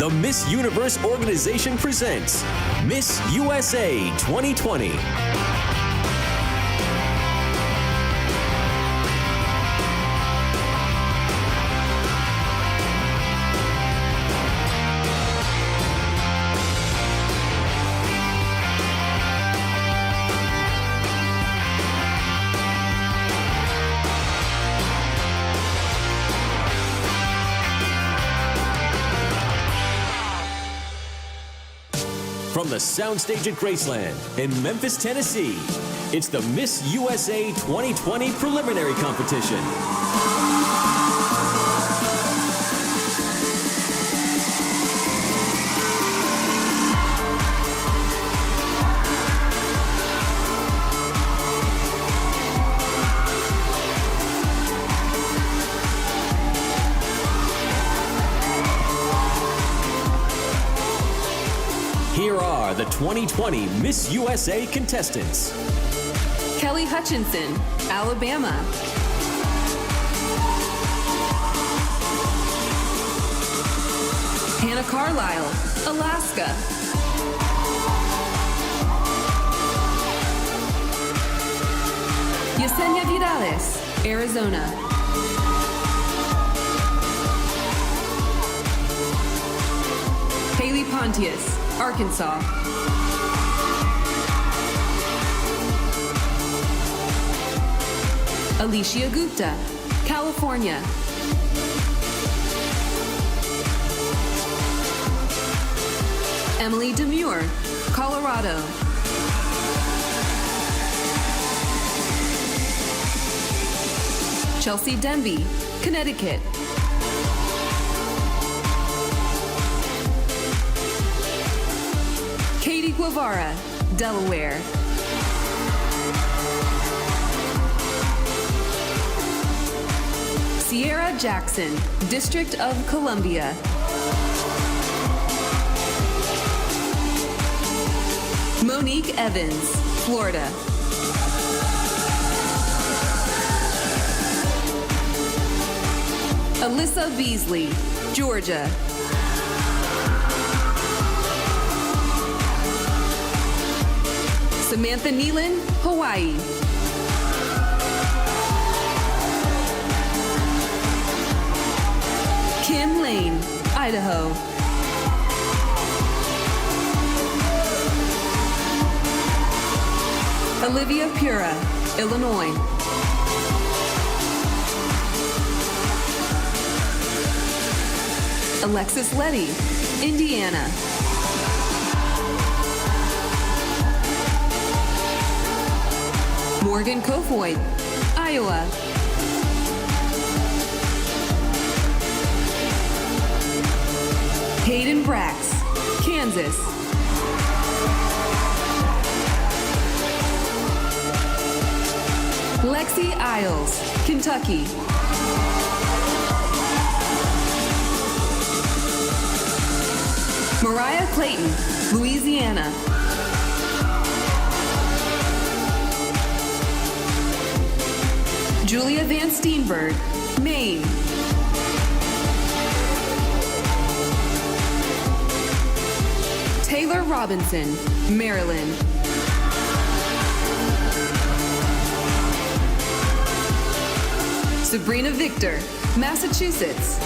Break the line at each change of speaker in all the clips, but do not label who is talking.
The Miss Universe organization presents Miss USA 2020. From the soundstage at Graceland in Memphis, Tennessee, it's the Miss USA 2020 preliminary competition. Here are the 2020 Miss USA contestants.
Kelly Hutchinson, Alabama. Hannah Carlisle, Alaska. Yesenia Vidales, Arizona. Haley Pontius, Arkansas. Alicia Gupta, California. Emily Demure, Colorado. Chelsea Denby, Connecticut. Katie Guevara, Delaware. Sierra Jackson, District of Columbia. Monique Evans, Florida. Alyssa Beasley, Georgia. Samantha Nealon, Hawaii. Kim Lane, Idaho. Olivia Pura, Illinois. Alexis Letty, Indiana. Morgan Kofoid, Iowa. Hayden Brax, Kansas. Lexi Isles, Kentucky. Mariah Clayton, Louisiana. Julia Van Steenberg, Maine. Taylor Robinson, Maryland. Sabrina Victor, Massachusetts.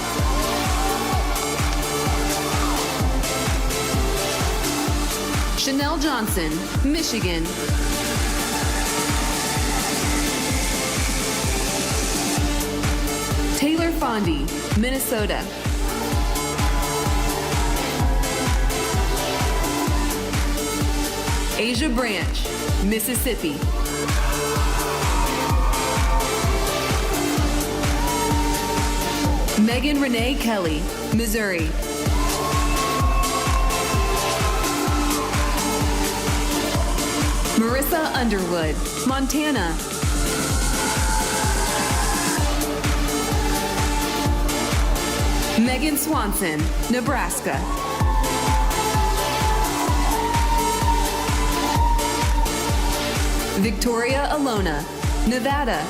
Chanel Johnson, Michigan. Taylor Fondy, Minnesota. Asia Branch, Mississippi. Megan Renee Kelly, Missouri. Marissa Underwood, Montana. Megan Swanson, Nebraska. Victoria Alona, Nevada.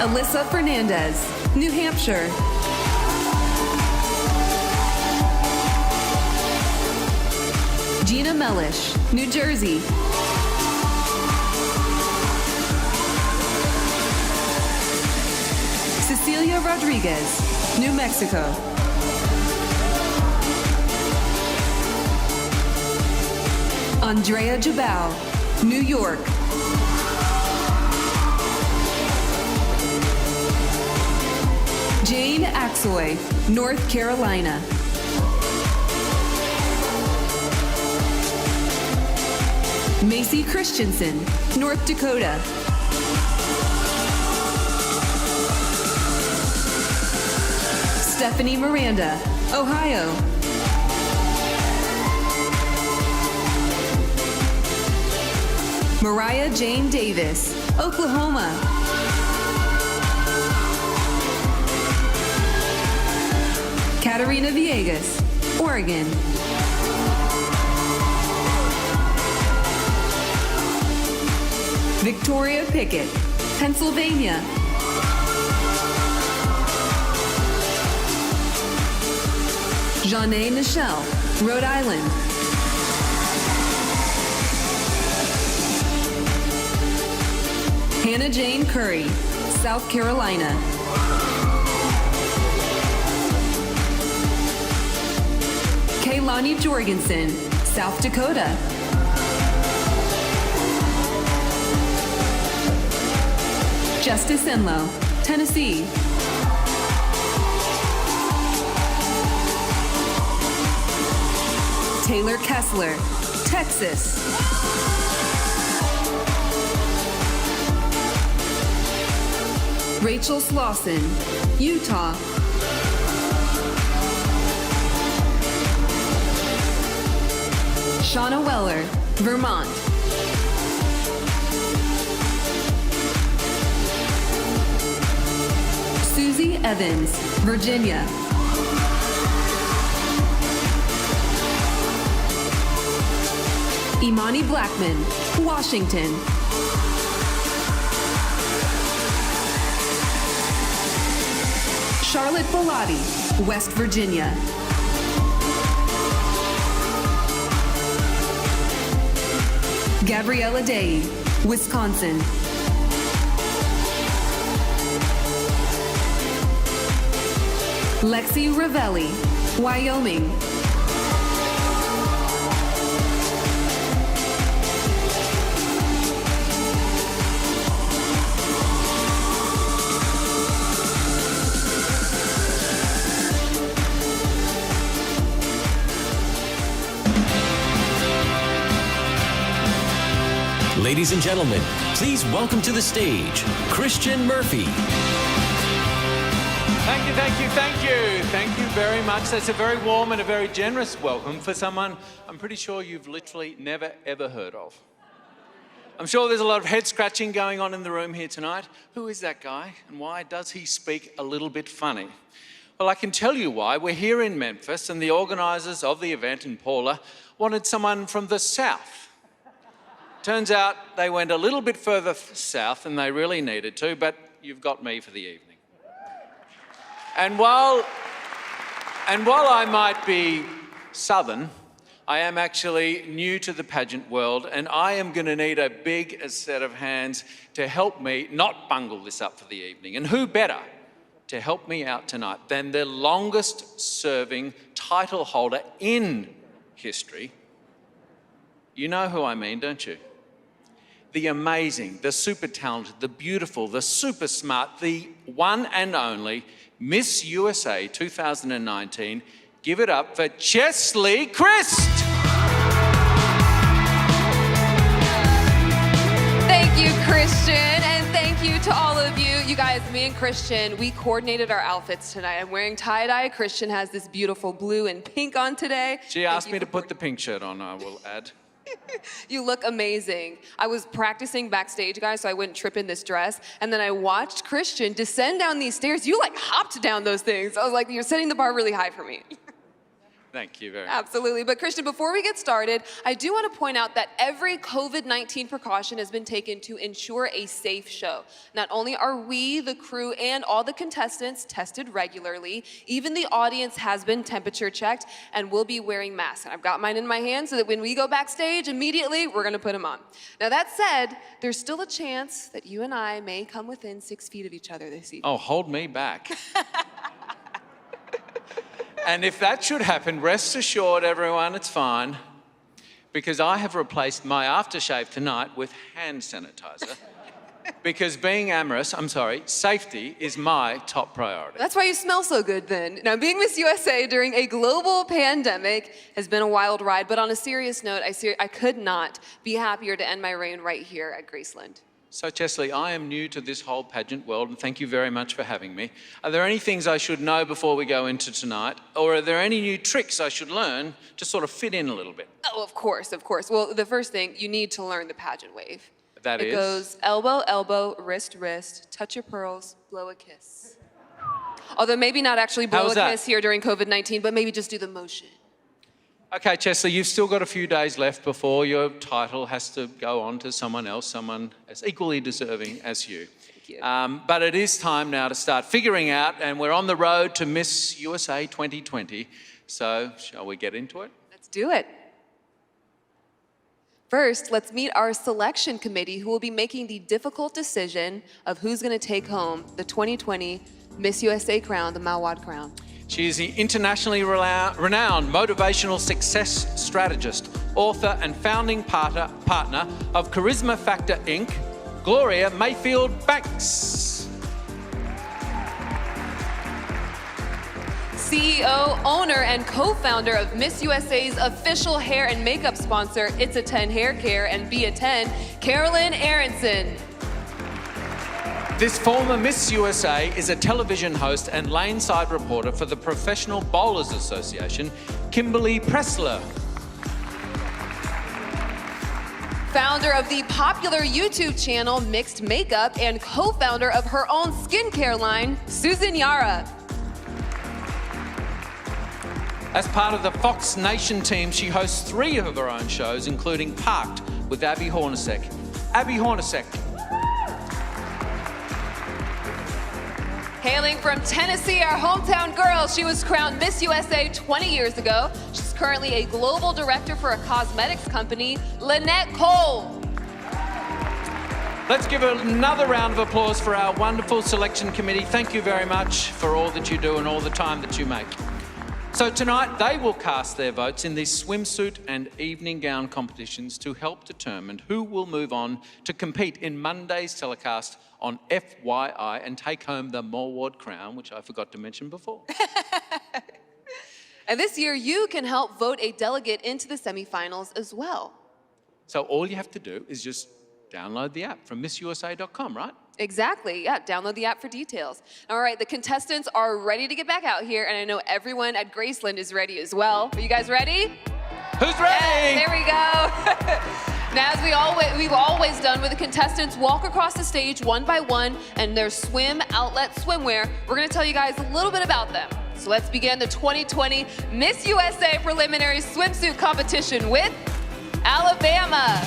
Alyssa Fernandez, New Hampshire. Gina Mellish, New Jersey. Cecilia Rodriguez, New Mexico. Andrea Jabal, New York. Jane Axoy, North Carolina. Macy Christensen, North Dakota. Stephanie Miranda, Ohio. Mariah Jane Davis, Oklahoma. Katarina Villegas, Oregon. Victoria Pickett, Pennsylvania. Janae Michelle, Rhode Island. Hannah Jane Curry, South Carolina. Kaylani Jorgensen, South Dakota. Justice Enlow, Tennessee. Taylor Kessler, Texas. Rachel Slauson, Utah. Shauna Weller, Vermont. Susie Evans, Virginia. Imani Blackman, Washington. Charlotte Bellotti, West Virginia. Gabriella Day, Wisconsin. Lexi Ravelli, Wyoming.
Ladies and gentlemen, please welcome to the stage, Christian Murphy.
Thank you, thank you, thank you. Thank you very much. That's a very warm and a very generous welcome for someone I'm pretty sure you've literally never, ever heard of. I'm sure there's a lot of head scratching going on in the room here tonight. Who is that guy and why does he speak a little bit funny? Well, I can tell you why. We're here in Memphis and the organisers of the event in Paula wanted someone from the South. Turns out they went a little bit further south than they really needed to, but you've got me for the evening. And while I might be Southern, I am actually new to the pageant world, and I am going to need a big set of hands to help me not bungle this up for the evening. And who better to help me out tonight than the longest serving title holder in history? You know who I mean, don't you? The amazing, the super talented, the beautiful, the super smart, the one and only Miss USA 2019. Give it up for Chesley Christ.
Thank you, Christian, and thank you to all of you. You guys, me and Christian, we coordinated our outfits tonight. I'm wearing tie-dye. Christian has this beautiful blue and pink on today.
She asked me to put the pink shirt on, I will add.
You look amazing. I was practicing backstage, guys, so I wouldn't trip in this dress. And then I watched Christian descend down these stairs. You like hopped down those things. I was like, you're setting the bar really high for me.
Thank you very much.
Absolutely. But Christian, before we get started, I do want to point out that every COVID-19 precaution has been taken to ensure a safe show. Not only are we, the crew, and all the contestants tested regularly, even the audience has been temperature checked and will be wearing masks. And I've got mine in my hand so that when we go backstage, immediately we're going to put them on. Now that said, there's still a chance that you and I may come within 6 feet of each other this evening.
Oh, hold me back. And if that should happen, rest assured, everyone, it's fine, because I have replaced my aftershave tonight with hand sanitizer. Because being amorous, safety is my top priority.
That's why you smell so good then. Now, being Miss USA during a global pandemic has been a wild ride, but on a serious note, I could not be happier to end my reign right here at Graceland.
So, Chesley, I am new to this whole pageant world, and thank you very much for having me. Are there any things I should know before we go into tonight, or are there any new tricks I should learn to sort of fit in a little bit?
Oh, of course, of course. Well, the first thing, you need to learn the pageant wave.
That is?
It goes elbow, elbow, wrist, wrist, touch your pearls, blow a kiss. Although maybe not actually blow
How's
a
that?
kiss here during COVID-19, but maybe just do the motion.
Okay, Chesley, you've still got a few days left before your title has to go on to someone else, someone as equally deserving as you.
Thank you.
But it is time now to start figuring out, and we're on the road to Miss USA 2020. So, shall we get into it?
Let's do it. First, let's meet our selection committee who will be making the difficult decision of who's going to take home the 2020 Miss USA crown, the Mawad crown.
She is the internationally renowned motivational success strategist, author and founding partner of Charisma Factor Inc., Gloria Mayfield Banks.
CEO, owner, and co-founder of Miss USA's official hair and makeup sponsor, It's a 10 Hair Care and Be a 10, Carolyn Aronson.
This former Miss USA is a television host and laneside reporter for the Professional Bowlers Association, Kimberly Pressler.
Founder of the popular YouTube channel Mixed Makeup and co-founder of her own skincare line, Susan Yara.
As part of the Fox Nation team, she hosts 3 of her own shows, including Parked with Abby Hornacek. Abby Hornacek.
Hailing from Tennessee, our hometown girl, she was crowned Miss USA 20 years ago. She's currently a global director for a cosmetics company, Lynette Cole.
Let's give another round of applause for our wonderful selection committee. Thank you very much for all that you do and all the time that you make. So tonight, they will cast their votes in these swimsuit and evening gown competitions to help determine who will move on to compete in Monday's telecast on FYI and take home the Mawad crown, which I forgot to mention before.
And this year, you can help vote a delegate into the semifinals as well.
So all you have to do is just download the app from missusa.com, right?
Exactly, yeah, download the app for details. All right, the contestants are ready to get back out here, and I know everyone at Graceland is ready as well. Are you guys ready?
Who's ready?
Yes, there we go. Now, as we've always done, with the contestants walk across the stage one by one and their swim outlet swimwear, we're gonna tell you guys a little bit about them. So let's begin the 2020 Miss USA preliminary swimsuit competition with Alabama.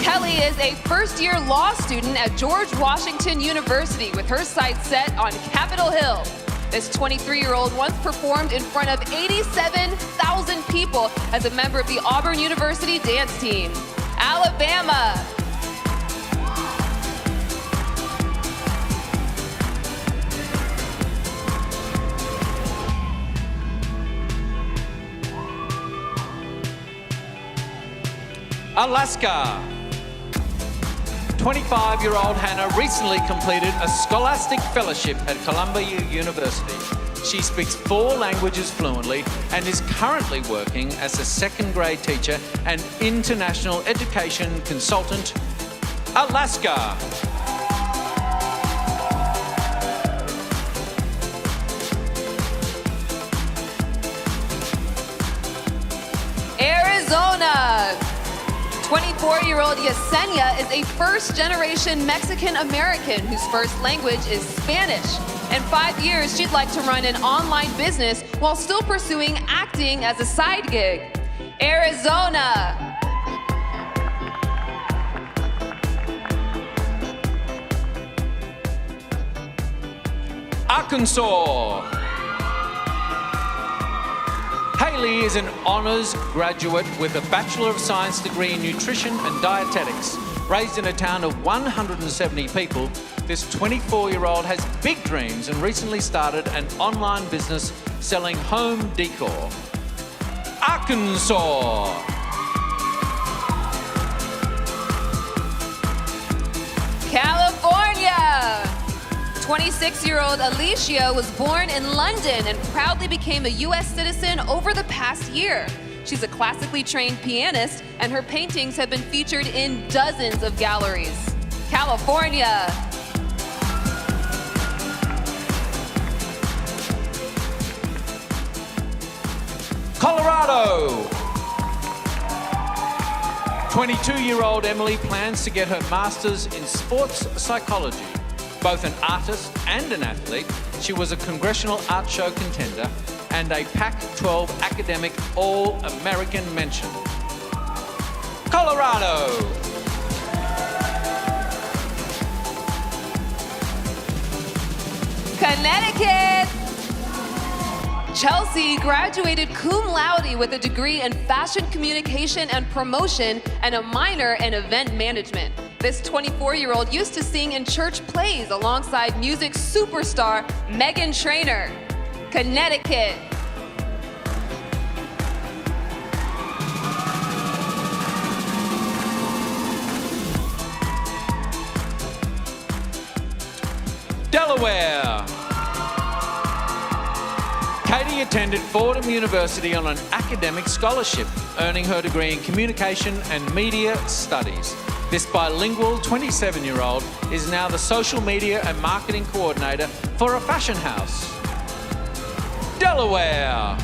Kelly is a first-year law student at George Washington University with her sights set on Capitol Hill. This 23-year-old once performed in front of 87,000 people as a member of the Auburn University dance team. Alabama.
Alaska. 25-year-old Hannah recently completed a scholastic fellowship at Columbia University. She speaks 4 languages fluently and is currently working as a second-grade teacher and international education consultant. Alaska.
Arizona. 24-year-old Yesenia is a first-generation Mexican-American whose first language is Spanish. In 5 years, she'd like to run an online business while still pursuing acting as a side gig. Arizona.
Arkansas. Haley is an honors graduate with a Bachelor of Science degree in Nutrition and Dietetics. Raised in a town of 170 people, this 24-year-old has big dreams and recently started an online business selling home decor. Arkansas.
California. 26-year-old Alicia was born in London and proudly became a U.S. citizen over the past year. She's a classically trained pianist, and her paintings have been featured in dozens of galleries. California.
Colorado. 22-year-old Emily plans to get her master's in sports psychology. Both an artist and an athlete, she was a Congressional Art Show contender and a Pac-12 academic All-American mention. Colorado.
Connecticut. Chelsea graduated cum laude with a degree in fashion communication and promotion and a minor in event management. This 24-year-old used to sing in church plays alongside music superstar Meghan Trainor. Connecticut.
Delaware. Katie attended Fordham University on an academic scholarship, earning her degree in communication and media studies. This bilingual 27-year-old is now the social media and marketing coordinator for a fashion house. Delaware.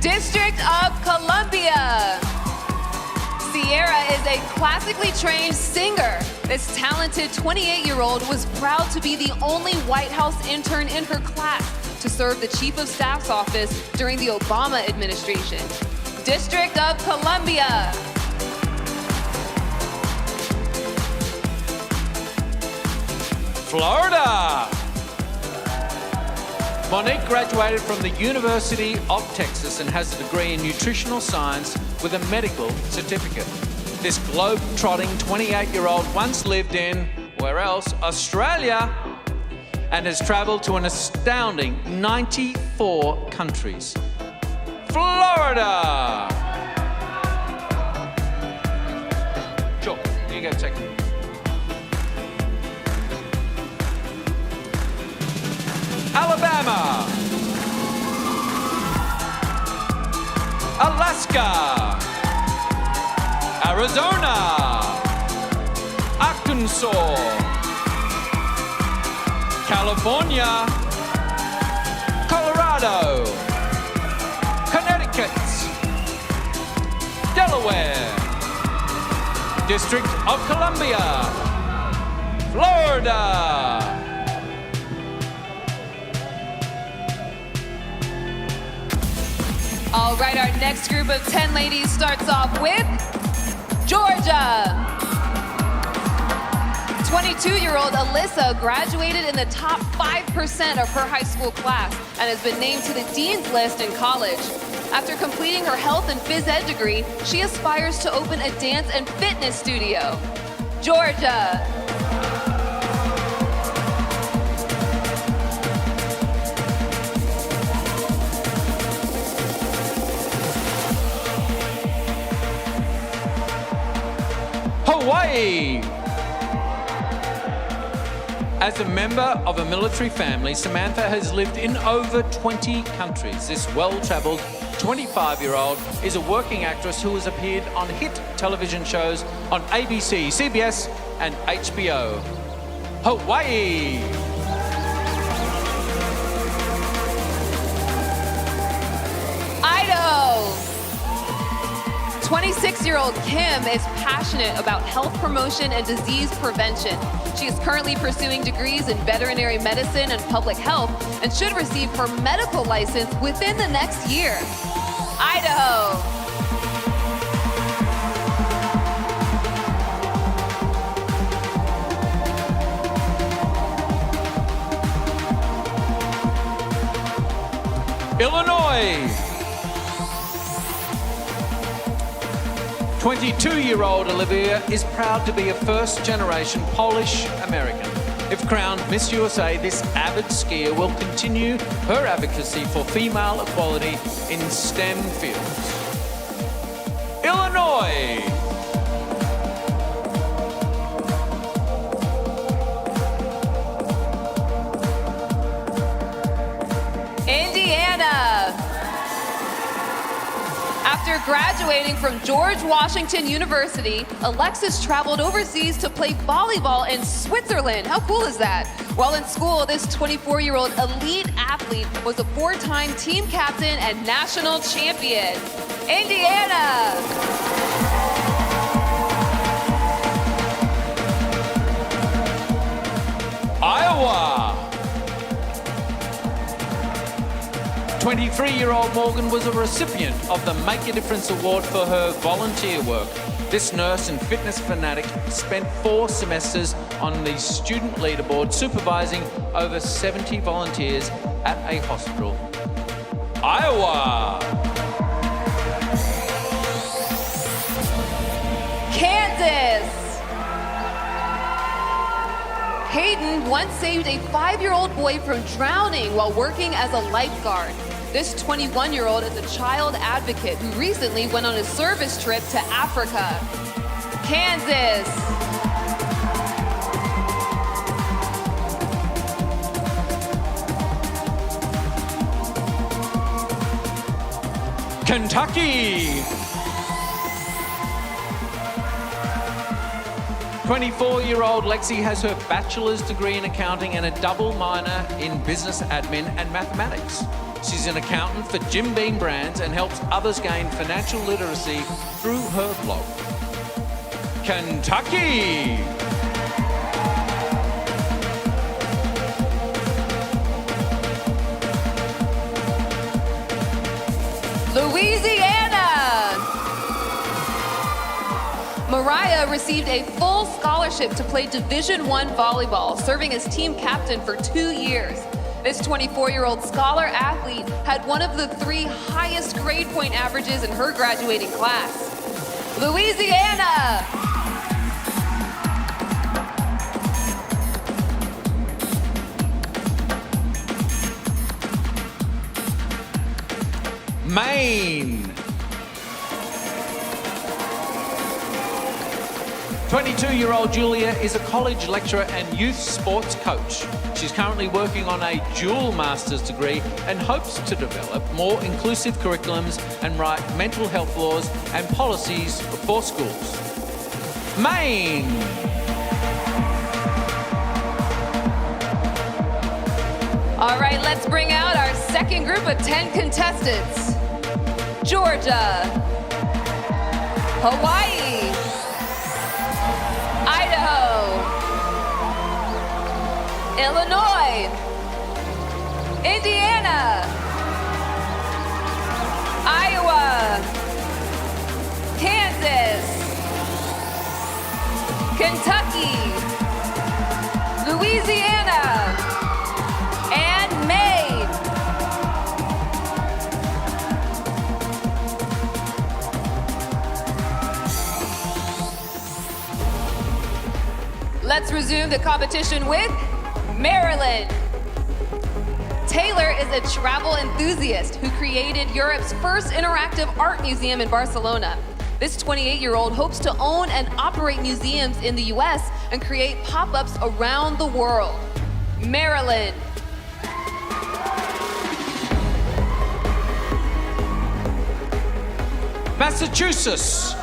District of Columbia. Sierra is a classically trained singer. This talented 28-year-old was proud to be the only White House intern in her class to serve the Chief of Staff's office during the Obama administration. District of Columbia.
Florida. Monique graduated from the University of Texas and has a degree in nutritional science with a medical certificate. This globe-trotting 28-year-old once lived in, where else? Australia, and has traveled to an astounding 94 countries. Florida. Sure, you go second. Alabama. Alaska. Arizona. Arkansas. California. Colorado. Connecticut. Delaware. District of Columbia. Florida.
All right, our next group of 10 ladies starts off with Georgia. 22-year-old Alyssa graduated in the top 5% of her high school class and has been named to the Dean's List in college. After completing her health and phys ed degree, she aspires to open a dance and fitness studio. Georgia.
Hawaii. As a member of a military family, Samantha has lived in over 20 countries. This well-traveled 25-year-old is a working actress who has appeared on hit television shows on ABC, CBS, and HBO. Hawaii.
26-year-old Kim is passionate about health promotion and disease prevention. She is currently pursuing degrees in veterinary medicine and public health and should receive her medical license within the next year. Idaho.
Illinois. 22-year-old Olivia is proud to be a first-generation Polish-American. If crowned Miss USA, this avid skier will continue her advocacy for female equality in STEM fields. Illinois.
Indiana. After graduating from George Washington University, Alexis traveled overseas to play volleyball in Switzerland. How cool is that? While in school, this 24-year-old elite athlete was a four-time team captain and national champion. Indiana.
Iowa. 23-year-old Morgan was a recipient of the Make a Difference Award for her volunteer work. This nurse and fitness fanatic spent 4 semesters on the student leaderboard supervising over 70 volunteers at a hospital. Iowa.
Kansas. Hayden once saved a 5-year-old boy from drowning while working as a lifeguard. This 21-year-old is a child advocate who recently went on a service trip to Africa. Kansas.
Kentucky. 24-year-old Lexi has her bachelor's degree in accounting and a double minor in business admin and mathematics. She's an accountant for Jim Beam Brands and helps others gain financial literacy through her blog. Kentucky.
Louisiana. Mariah received a full scholarship to play Division I volleyball, serving as team captain for 2 years. This 24-year-old scholar athlete had one of the 3 highest grade point averages in her graduating class. Louisiana.
Maine. 22-year-old Julia is a college lecturer and youth sports coach. She's currently working on a dual master's degree and hopes to develop more inclusive curriculums and write mental health laws and policies for schools. Maine.
All right, let's bring out our second group of 10 contestants. Georgia, Hawaii, Idaho, Illinois, Indiana, Iowa, Kansas, Kentucky, Louisiana, and Maine. Let's resume the competition with Maryland. Taylor is a travel enthusiast who created Europe's first interactive art museum in Barcelona. This 28-year-old hopes to own and operate museums in the U.S. and create pop-ups around the world. Maryland.
Massachusetts.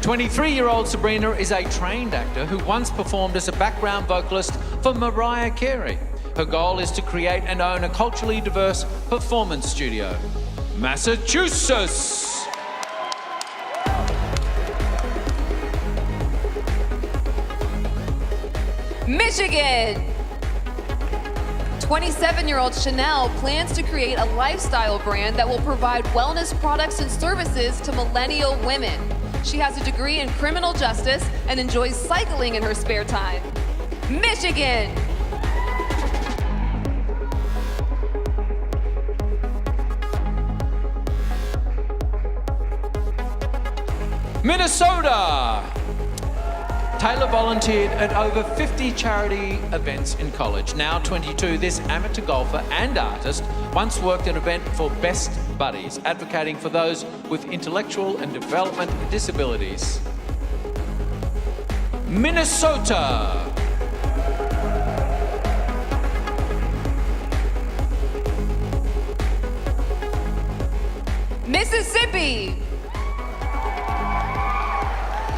23-year-old Sabrina is a trained actor who once performed as a background vocalist for Mariah Carey. Her goal is to create and own a culturally diverse performance studio. Massachusetts.
Michigan. 27-year-old Chanel plans to create a lifestyle brand that will provide wellness products and services to millennial women. She has a degree in criminal justice and enjoys cycling in her spare time. Michigan.
Minnesota. Taylor volunteered at over 50 charity events in college. Now 22, this amateur golfer and artist once worked an event for Best Buddies, advocating for those with intellectual and development disabilities. Minnesota.
Mississippi.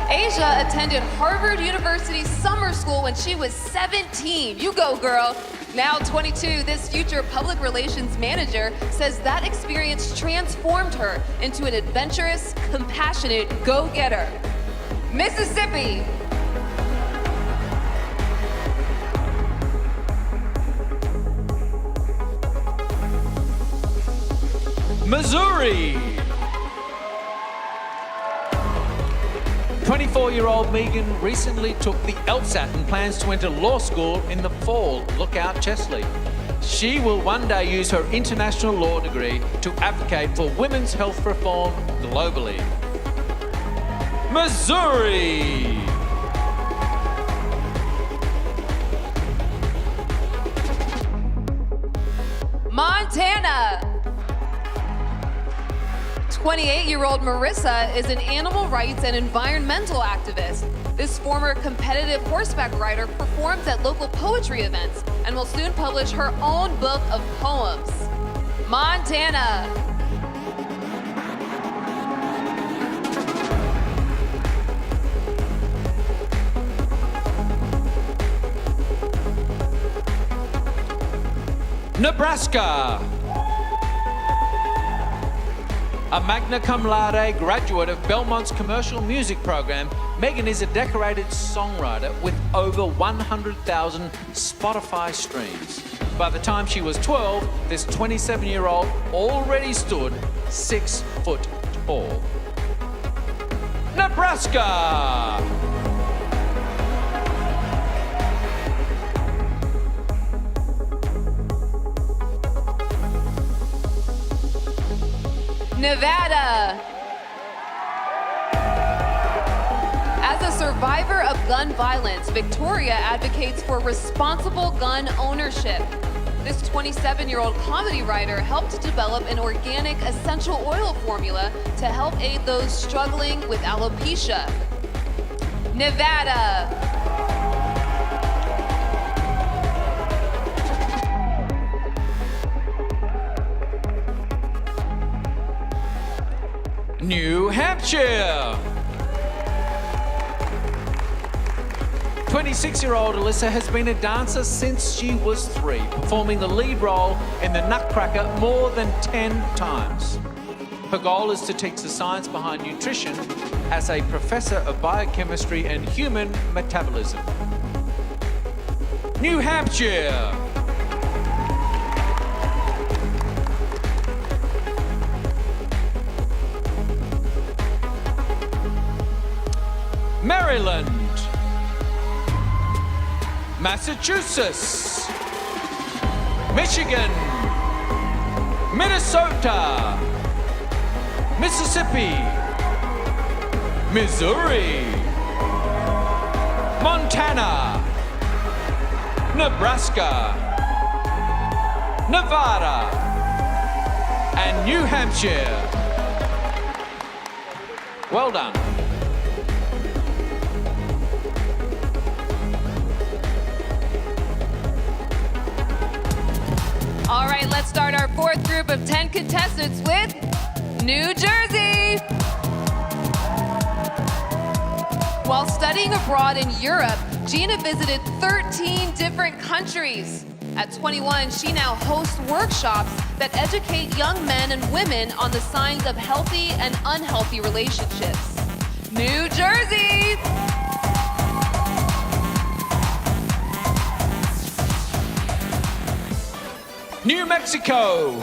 Asia attended Harvard University summer school when she was 17. You go, girl. Now 22, this future public relations manager says that experience transformed her into an adventurous, compassionate go-getter. Mississippi.
Missouri. 24-year-old Megan recently took the LSAT and plans to enter law school in the fall. Look out, Chesley. She will one day use her international law degree to advocate for women's health reform globally. Missouri.
Montana. 28-year-old Marissa is an animal rights and environmental activist. This former competitive horseback rider performs at local poetry events and will soon publish her own book of poems. Montana.
Nebraska. A magna cum laude graduate of Belmont's commercial music program, Megan is a decorated songwriter with over 100,000 Spotify streams. By the time she was 12, this 27-year-old already stood 6 foot tall. Nebraska!
Nevada. As a survivor of gun violence, Victoria advocates for responsible gun ownership. This 27-year-old comedy writer helped develop an organic essential oil formula to help aid those struggling with alopecia. Nevada.
New Hampshire. 26-year-old Alyssa has been a dancer since she was 3, performing the lead role in the Nutcracker more than 10 times. Her goal is to teach the science behind nutrition as a professor of biochemistry and human metabolism. New Hampshire. Maryland. Massachusetts. Michigan. Minnesota. Mississippi. Missouri. Montana. Nebraska. Nevada. And New Hampshire. Well done.
All right, let's start our fourth group of 10 contestants with New Jersey. While studying abroad in Europe, Gina visited 13 different countries. At 21, she now hosts workshops that educate young men and women on the signs of healthy and unhealthy relationships. New Jersey!
New Mexico.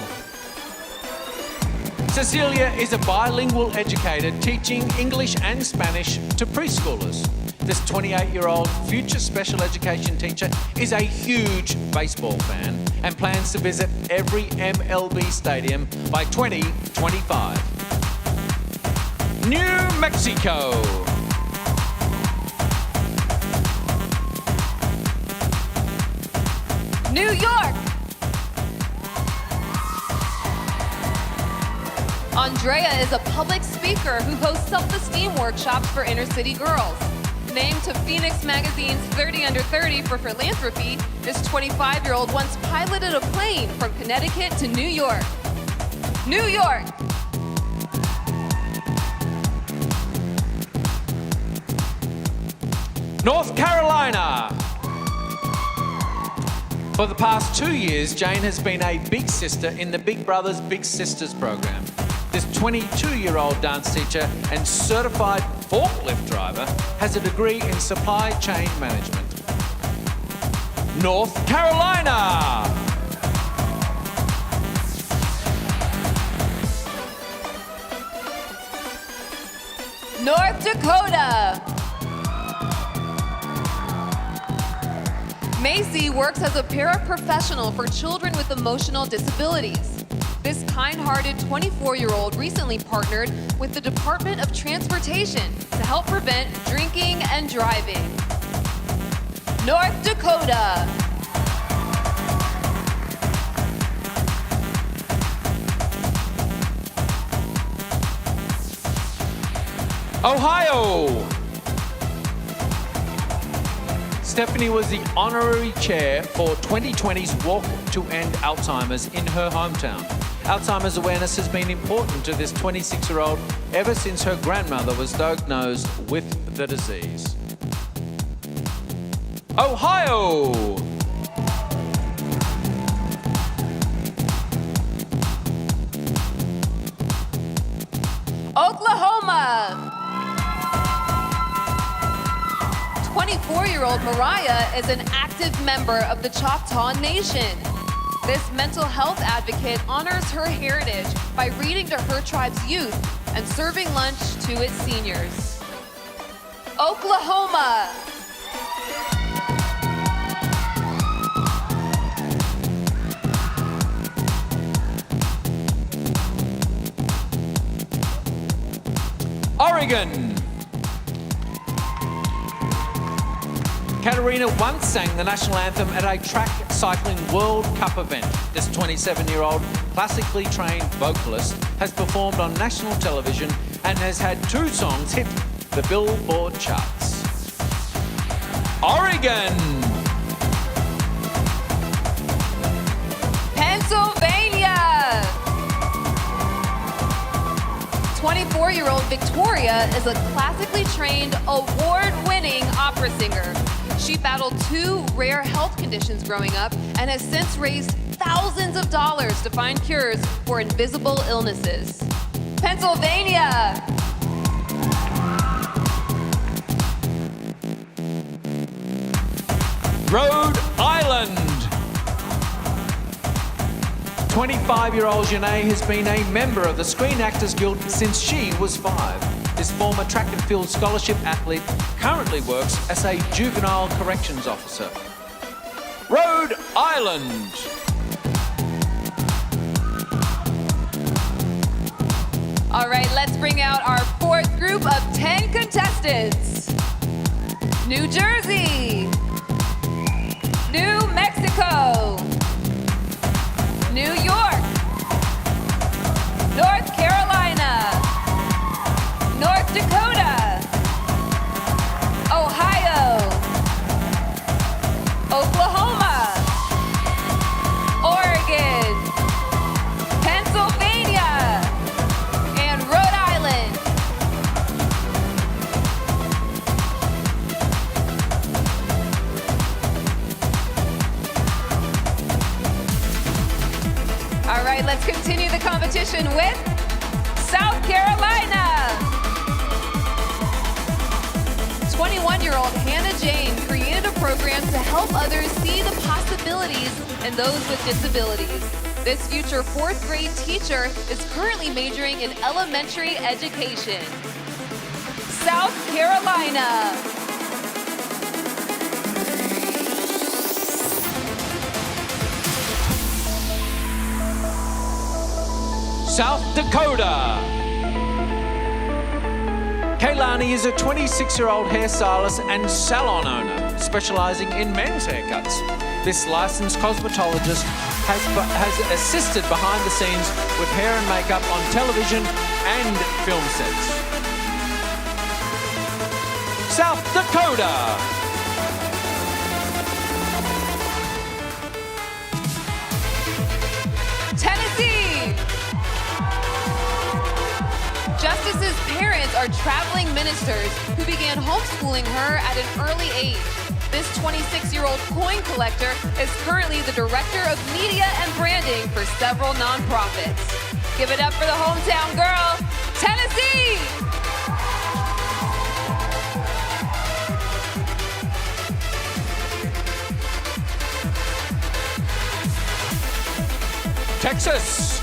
Cecilia is a bilingual educator teaching English and Spanish to preschoolers. This 28-year-old future special education teacher is a huge baseball fan and plans to visit every MLB stadium by 2025. New Mexico.
New York! Andrea is a public speaker who hosts self-esteem workshops for inner-city girls. Named to Phoenix Magazine's 30 Under 30 for philanthropy, this 25-year-old once piloted a plane from Connecticut to New York. New York!
North Carolina. For the past 2 years, Jane has been a big sister in the Big Brothers Big Sisters program. This 22-year-old dance teacher and certified forklift driver has a degree in supply chain management. North Carolina.
North Dakota. Macy works as a paraprofessional for children with emotional disabilities. This kind-hearted 24-year-old recently partnered with the Department of Transportation to help prevent drinking and driving. North Dakota.
Ohio. Stephanie was the honorary chair for 2020's Walk to End Alzheimer's in her hometown. Alzheimer's awareness has been important to this 26-year-old ever since her grandmother was diagnosed with the disease. Ohio.
Oklahoma. 24-year-old Mariah is an active member of the Choctaw Nation. This mental health advocate honors her heritage by reading to her tribe's youth and serving lunch to its seniors. Oklahoma.
Oregon. Katerina once sang the national anthem at a track cycling World Cup event. This 27-year-old classically trained vocalist has performed on national television and has had 2 songs hit the Billboard charts. Oregon.
Pennsylvania. 24-year-old Victoria is a classically trained, award-winning opera singer. She battled 2 rare health conditions growing up and has since raised thousands of dollars to find cures for invisible illnesses. Pennsylvania.
Rhode Island. 25-year-old Janae has been a member of the Screen Actors Guild since she was 5. This former track and field scholarship athlete currently works as a juvenile corrections officer. Rhode Island.
All right, let's bring out our 4th group of 10 contestants. New Jersey. New Mexico. New York. North Carolina. North Dakota. Ohio. Oklahoma. Oregon. Pennsylvania. And Rhode Island. continue the competition with South Carolina. 21-year-old Hannah Jane created a program to help others see the possibilities in those with disabilities. This future fourth grade teacher is currently majoring in elementary education. South Carolina.
South Dakota. Kaylani is a 26-year-old hairstylist and salon owner, specializing in men's haircuts. This licensed cosmetologist has assisted behind the scenes with hair and makeup on television and film sets. South Dakota.
Tennessee. Justice's parents are traveling ministers who began homeschooling her at an early age. This 26-year-old coin collector is currently the director of media and branding for several nonprofits. Give it up for the hometown girl, Tennessee!
Texas.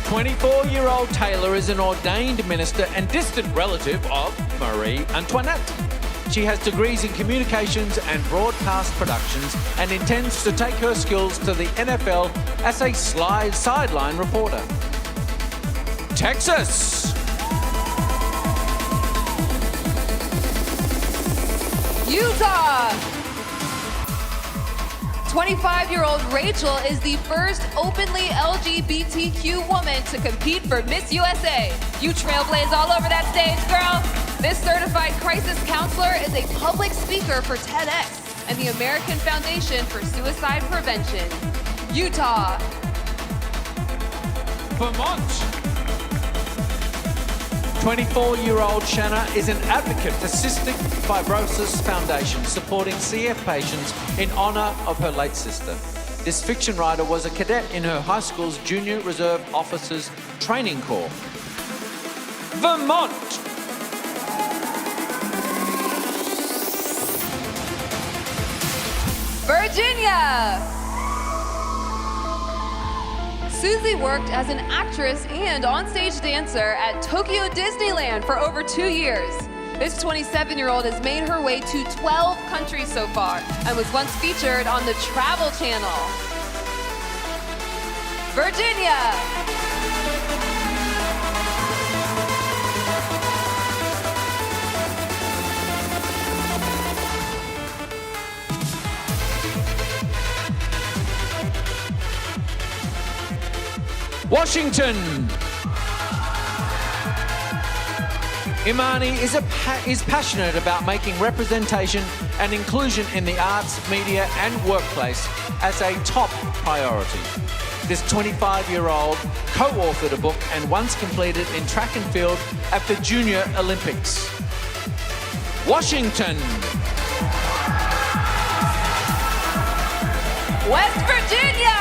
24-year-old Taylor is an ordained minister and distant relative of Marie Antoinette. She has degrees in communications and broadcast productions and intends to take her skills to the NFL as a sideline reporter. Texas.
Utah. 25-year-old Rachel is the first openly LGBTQ woman to compete for Miss USA. You trailblaze all over that stage, girl. This certified crisis counselor is a public speaker for TEDx and the American Foundation for Suicide Prevention. Utah.
Vermont. 24-year-old Shanna is an advocate for Cystic Fibrosis Foundation, supporting CF patients in honor of her late sister. This fiction writer was a cadet in her high school's Junior Reserve Officers Training Corps. Vermont.
Virginia. Susie worked as an actress and onstage dancer at Tokyo Disneyland for over 2 years. This 27-year-old has made her way to 12 countries so far and was once featured on the Travel Channel. Virginia.
Washington. Imani is passionate about making representation and inclusion in the arts, media, and workplace as a top priority. This 25-year-old co-authored a book and once competed in track and field at the Junior Olympics. Washington.
West Virginia.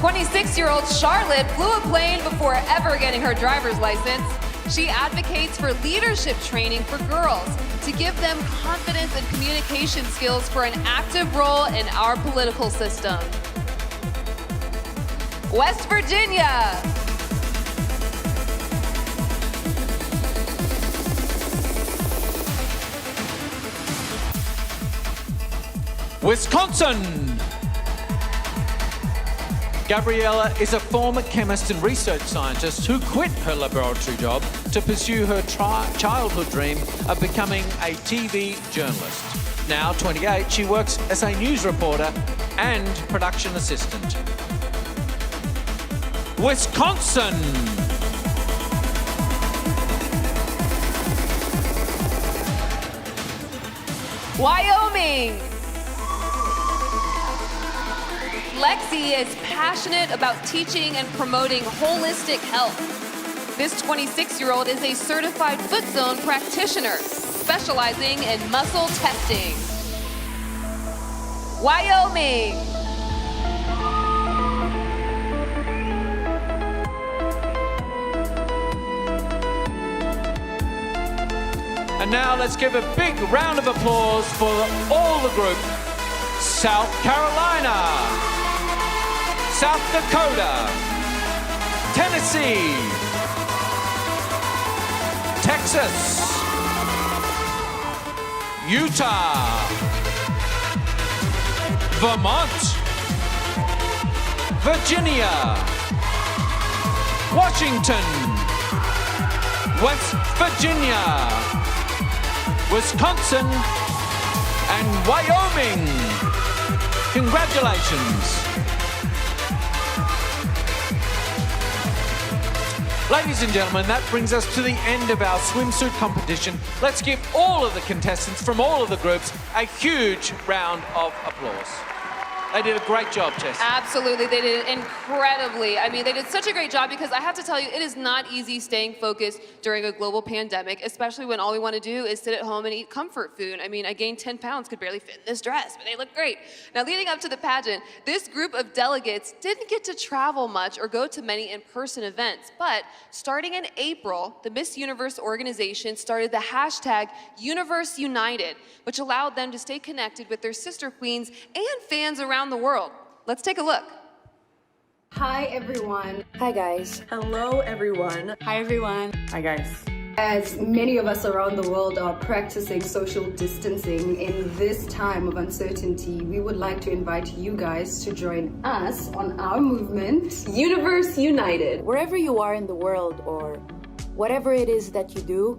26-year-old Charlotte flew a plane before ever getting her driver's license. She advocates for leadership training for girls to give them confidence and communication skills for an active role in our political system. West Virginia.
Wisconsin. Gabriella is a former chemist and research scientist who quit her laboratory job to pursue her childhood dream of becoming a TV journalist. Now 28, she works as a news reporter and production assistant. Wisconsin.
Wyoming. Lexi is passionate about teaching and promoting holistic health. This 26-year-old is a certified foot zone practitioner, specializing in muscle testing. Wyoming.
And now let's give a big round of applause for all the group. South Carolina, South Dakota, Tennessee, Texas, Utah, Vermont, Virginia, Washington, West Virginia, Wisconsin, and Wyoming. Congratulations. Ladies and gentlemen, that brings us to the end of our swimsuit competition. Let's give all of the contestants from all of the groups a huge round of applause. They did a great job, Tess.
Absolutely, they did incredibly. I mean, they did such a great job because I have to tell you, it is not easy staying focused during a global pandemic, especially when all we want to do is sit at home and eat comfort food. I mean, I gained 10 pounds, could barely fit in this dress, but they look great. Now, leading up to the pageant, this group of delegates didn't get to travel much or go to many in-person events, but starting in April, the Miss Universe organization started the hashtag Universe United, which allowed them to stay connected with their sister queens and fans around the world. Let's take a look.
Hi everyone.
Hi guys.
Hello everyone.
Hi everyone.
Hi guys.
As many of us around the world are practicing social distancing in this time of uncertainty, we would like to invite you guys to join us on our movement, Universe United.
Wherever you are in the world or whatever it is that you do,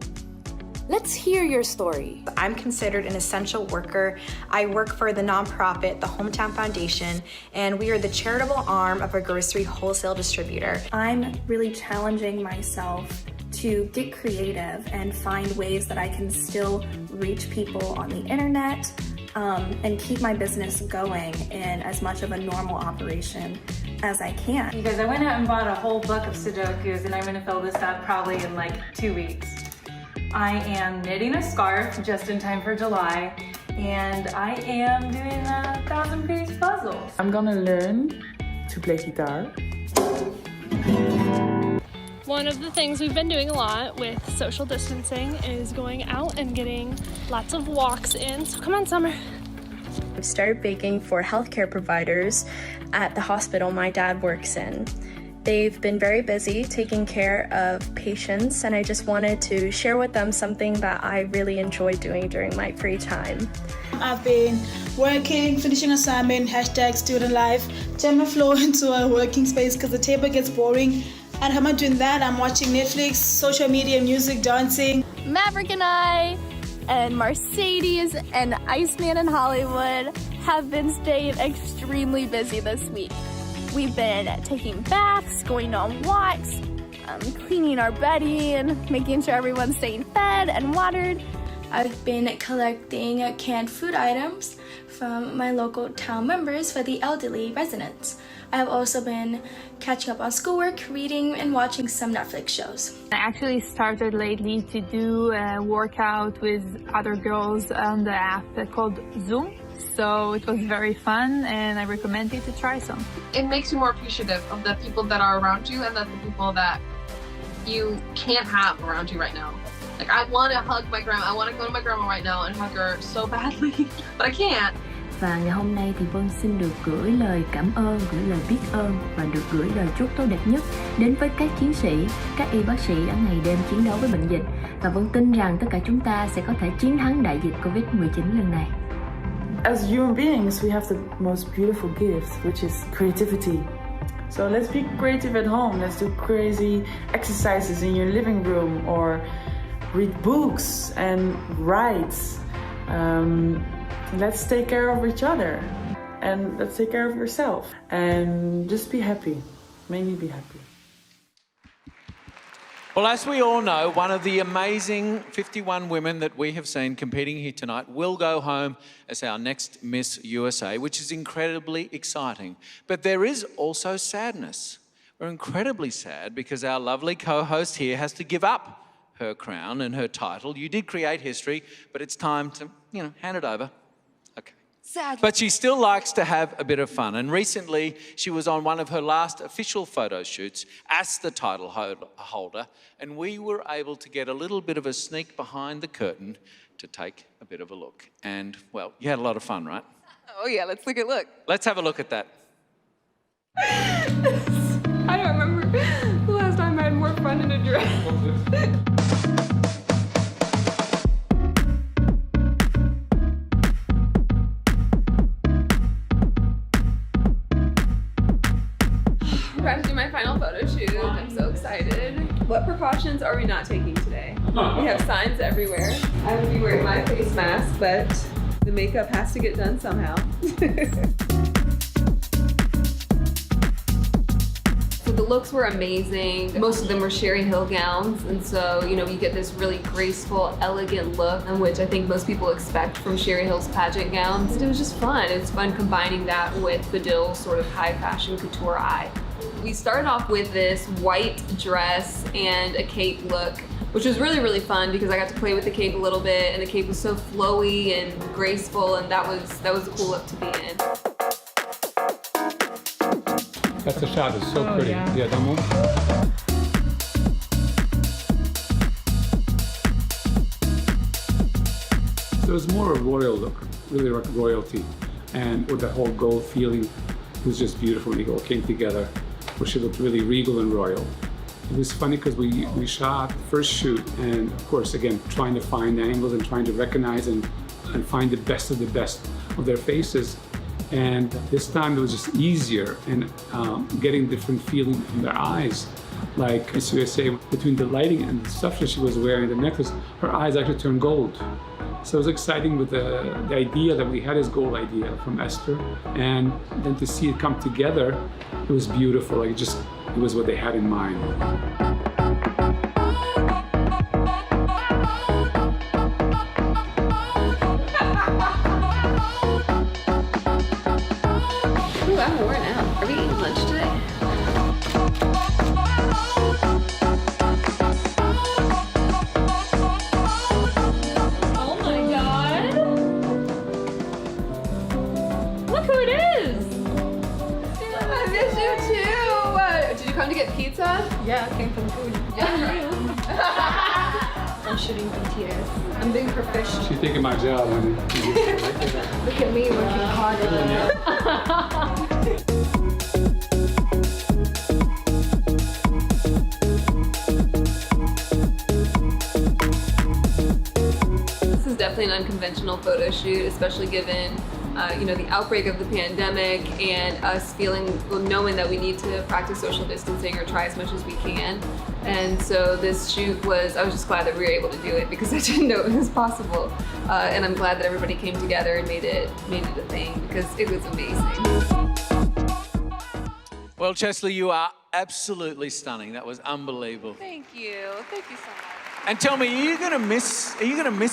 let's hear your story.
I'm considered an essential worker. I work for the nonprofit, the Hometown Foundation, and we are the charitable arm of a grocery wholesale distributor.
I'm really challenging myself to get creative and find ways that I can still reach people on the internet and keep my business going in as much of a normal operation as I can.
Because I went out and bought a whole book of Sudokus and I'm gonna fill this out probably in like 2 weeks. I am knitting a scarf just in time for July, and I am doing a 1,000-piece puzzle.
I'm gonna learn to play guitar.
One of the things we've been doing a lot with social distancing is going out and getting lots of walks in. So come on, Summer.
I've started baking for healthcare providers at the hospital my dad works in. They've been very busy taking care of patients, and I just wanted to share with them something that I really enjoy doing during my free time.
I've been working, finishing assignment, #student life, turn my floor into a working space because the table gets boring. And how am I doing that? I'm watching Netflix, social media, music, dancing.
Maverick and I and Mercedes and Iceman in Hollywood have been staying extremely busy this week. We've been taking baths, going on walks, cleaning our bedding, making sure everyone's staying fed and watered.
I've been collecting canned food items from my local town members for the elderly residents. I've also been catching up on schoolwork, reading, and watching some Netflix shows.
I actually started lately to do a workout with other girls on the app called Zoom. So it was very fun and I recommend you to try some.
It makes you more appreciative of the people that are around you and the people that you can't have around you right now. Like, I want to hug my grandma. I want to go to my grandma right now and hug her so badly, but I can't.
Và ngày hôm nay thì Vân xin được gửi lời cảm ơn, gửi lời biết ơn và được gửi lời chúc tốt đẹp nhất đến với các chiến sĩ, các y bác sĩ đã ngày đêm chiến đấu với bệnh dịch. Và Vân tin rằng tất cả chúng ta sẽ có thể chiến thắng đại dịch Covid-19 lần này.
As human beings, we have the most beautiful gift, which is creativity. So let's be creative at home. Let's do crazy exercises in your living room or read books and write. Let's take care of each other and let's take care of yourself and just be happy. Make me be happy.
Well, as we all know, one of the amazing 51 women that we have seen competing here tonight will go home as our next Miss USA, which is incredibly exciting. But there is also sadness. We're incredibly sad because our lovely co-host here has to give up her crown and her title. You did create history, but it's time to, hand it over. Okay.
Sad.
But she still likes to have a bit of fun. And recently, she was on one of her last official photo shoots as the title holder, and we were able to get a little bit of a sneak behind the curtain to take a bit of a look. And, well, you had a lot of fun, right?
Oh yeah, let's take a look.
Let's have a look at that.
I don't remember the last time I had more fun in a dress. I'm about to do my final photo shoot. I'm so excited. What precautions are we not taking today? We have signs everywhere. I will be wearing my face mask, but the makeup has to get done somehow. So the looks were amazing. Most of them were Sherry Hill gowns, and so, you know, you get this really graceful, elegant look, which I think most people expect from Sherry Hill's pageant gowns. It was just fun. It was fun combining that with Badill's sort of high fashion couture eye. We started off with this white dress and a cape look, which was really, really fun because I got to play with the cape a little bit, and the cape was so flowy and graceful, and that was a cool look to be in.
That's a shot, it's so pretty. Yeah, that one. So it was more a royal look, really like royalty. And with that whole gold feeling, it was just beautiful. It all came together, where she looked really regal and royal. It was funny because we shot the first shoot, and of course, again, trying to find angles and trying to recognize and find the best of their faces. And this time it was just easier, and getting different feeling from their eyes. Like Miss U.S.A, between the lighting and the stuff that she was wearing, the necklace, her eyes actually turned gold. So it was exciting with the idea that we had this gold idea from Esther, and then to see it come together, it was beautiful. Like it was what they had in mind.
Ooh, I'm worn out. Are we eating lunch today?
Oh my god! Look who it is!
I miss you too! Did you come to get pizza?
Yeah, I came for the food. I'm shooting BTS. I'm being professional.
She's taking my job, honey.
Look at me working harder.
This is definitely an unconventional photo shoot, especially given you know, the outbreak of the pandemic and us knowing that we need to practice social distancing or try as much as we can. And so this shoot I was just glad that we were able to do it because I didn't know it was possible. And I'm glad that everybody came together and made it a thing because it was amazing.
Well, Chesley, you are absolutely stunning. That was unbelievable.
Thank you so much.
And tell me, are you gonna miss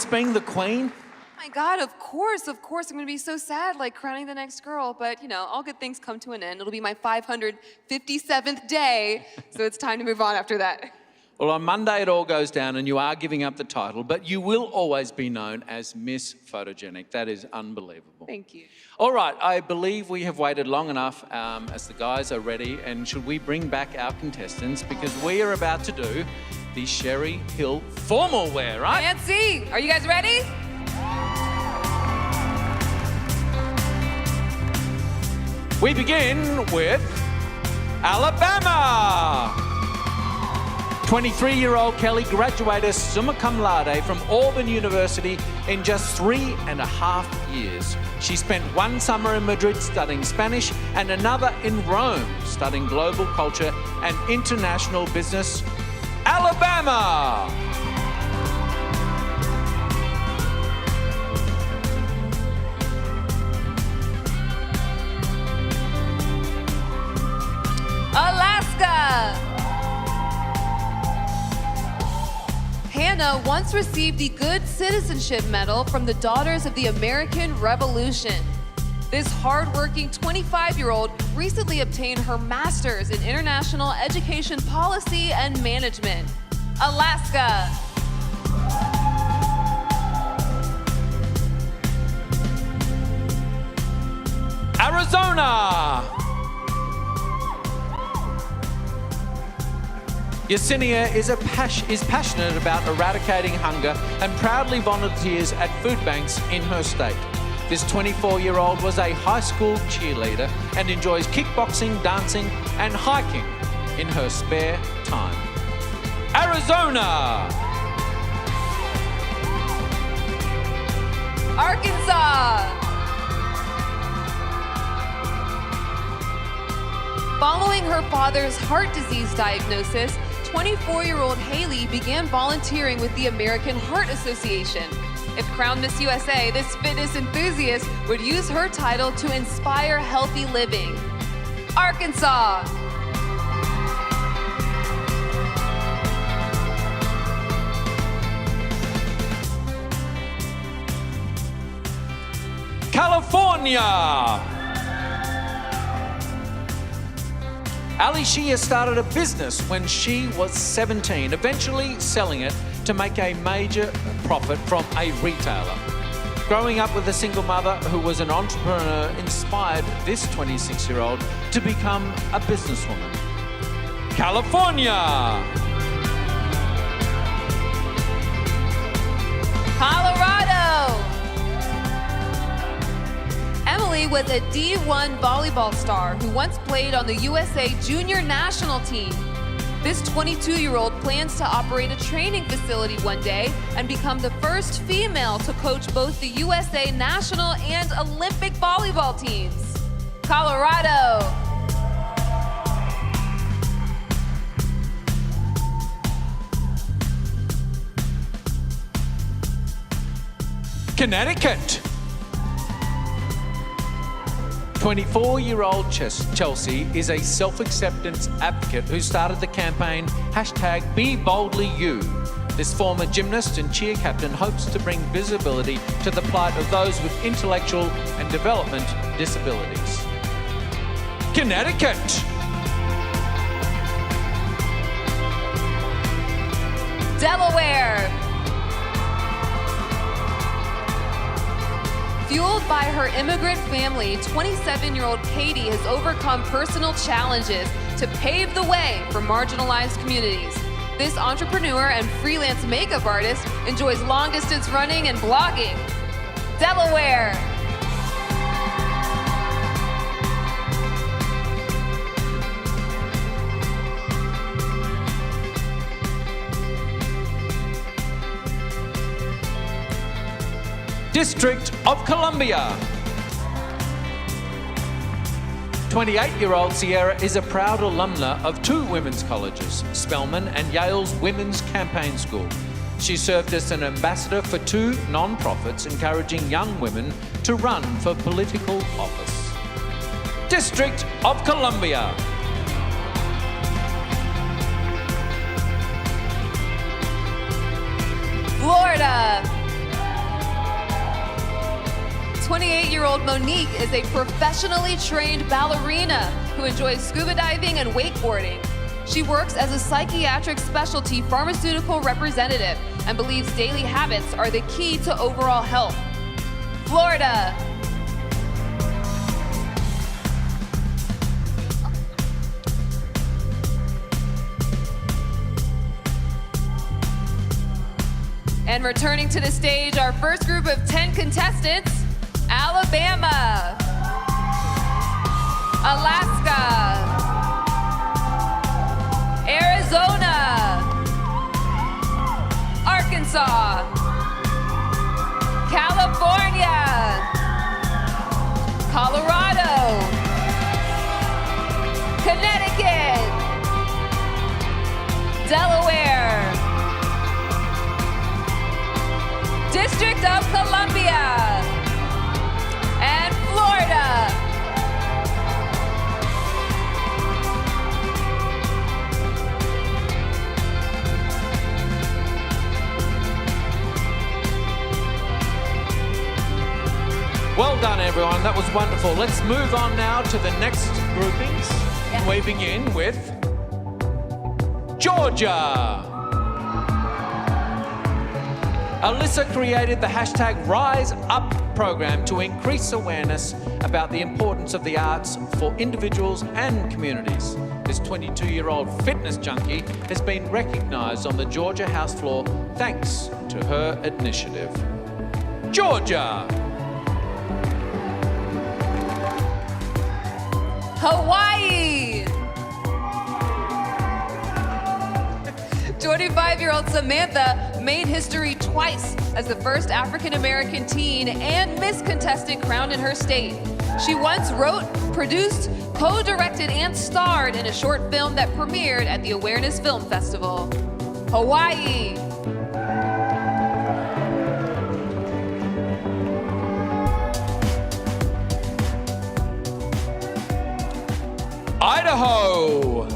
being the queen?
Oh my God, of course. I'm gonna be so sad, like crowning the next girl, but you know, all good things come to an end. It'll be my 557th day, so it's time to move on after that.
Well, on Monday it all goes down and you are giving up the title, but you will always be known as Miss Photogenic. That is unbelievable.
Thank you.
All right, I believe we have waited long enough as the guys are ready, and should we bring back our contestants because we are about to do the Sherry Hill formal wear, right?
Nancy, are you guys ready?
We begin with Alabama. 23-year-old Kelly graduated summa cum laude from Auburn University in just 3.5 years. She spent one summer in Madrid studying Spanish and another in Rome studying global culture and international business. Alabama!
Alaska! Hannah once received the Good Citizenship Medal from the Daughters of the American Revolution. This hardworking 25-year-old recently obtained her master's in international education policy and management. Alaska.
Arizona. Yesenia is passionate about eradicating hunger and proudly volunteers at food banks in her state. This 24-year-old was a high school cheerleader and enjoys kickboxing, dancing, and hiking in her spare time. Arizona.
Arkansas. Following her father's heart disease diagnosis, 24-year-old Haley began volunteering with the American Heart Association. If crowned Miss USA, this fitness enthusiast would use her title to inspire healthy living. Arkansas.
California. Ali Shia started a business when she was 17, eventually selling it to make a major profit from a retailer. Growing up with a single mother who was an entrepreneur inspired this 26-year-old to become a businesswoman. California.
Colorado. Emily was a D1 volleyball star who once played on the USA junior national team. This 22-year-old plans to operate a training facility one day and become the first female to coach both the USA national and Olympic volleyball teams. Colorado.
Connecticut. 24-year-old Chelsea is a self-acceptance advocate who started the campaign #BeBoldlyYou. This former gymnast and cheer captain hopes to bring visibility to the plight of those with intellectual and development disabilities. Connecticut.
Delaware. Fueled by her immigrant family, 27-year-old Katie has overcome personal challenges to pave the way for marginalized communities. This entrepreneur and freelance makeup artist enjoys long-distance running and blogging. Delaware.
District of Columbia. 28-year-old Sierra is a proud alumna of two women's colleges, Spelman and Yale's Women's Campaign School. She served as an ambassador for two non-profits encouraging young women to run for political office. District of Columbia.
Florida. 28-year-old Monique is a professionally trained ballerina who enjoys scuba diving and wakeboarding. She works as a psychiatric specialty pharmaceutical representative and believes daily habits are the key to overall health. Florida. And returning to the stage, our first group of 10 contestants, Alabama, Alaska, Arizona, Arkansas, California, Colorado, Connecticut, Delaware, District of Columbia, and Florida.
Well done, everyone. That was wonderful. Let's move on now to the next groupings. And we begin with Georgia. Alyssa created the hashtag #RiseUp program to increase awareness about the importance of the arts for individuals and communities. This 22-year-old fitness junkie has been recognised on the Georgia House floor thanks to her initiative. Georgia.
Hawaii. 25-year-old Samantha made history twice as the first African-American teen and Miss Contestant crowned in her state. She once wrote, produced, co-directed, and starred in a short film that premiered at the Awareness Film Festival. Hawaii.
Idaho.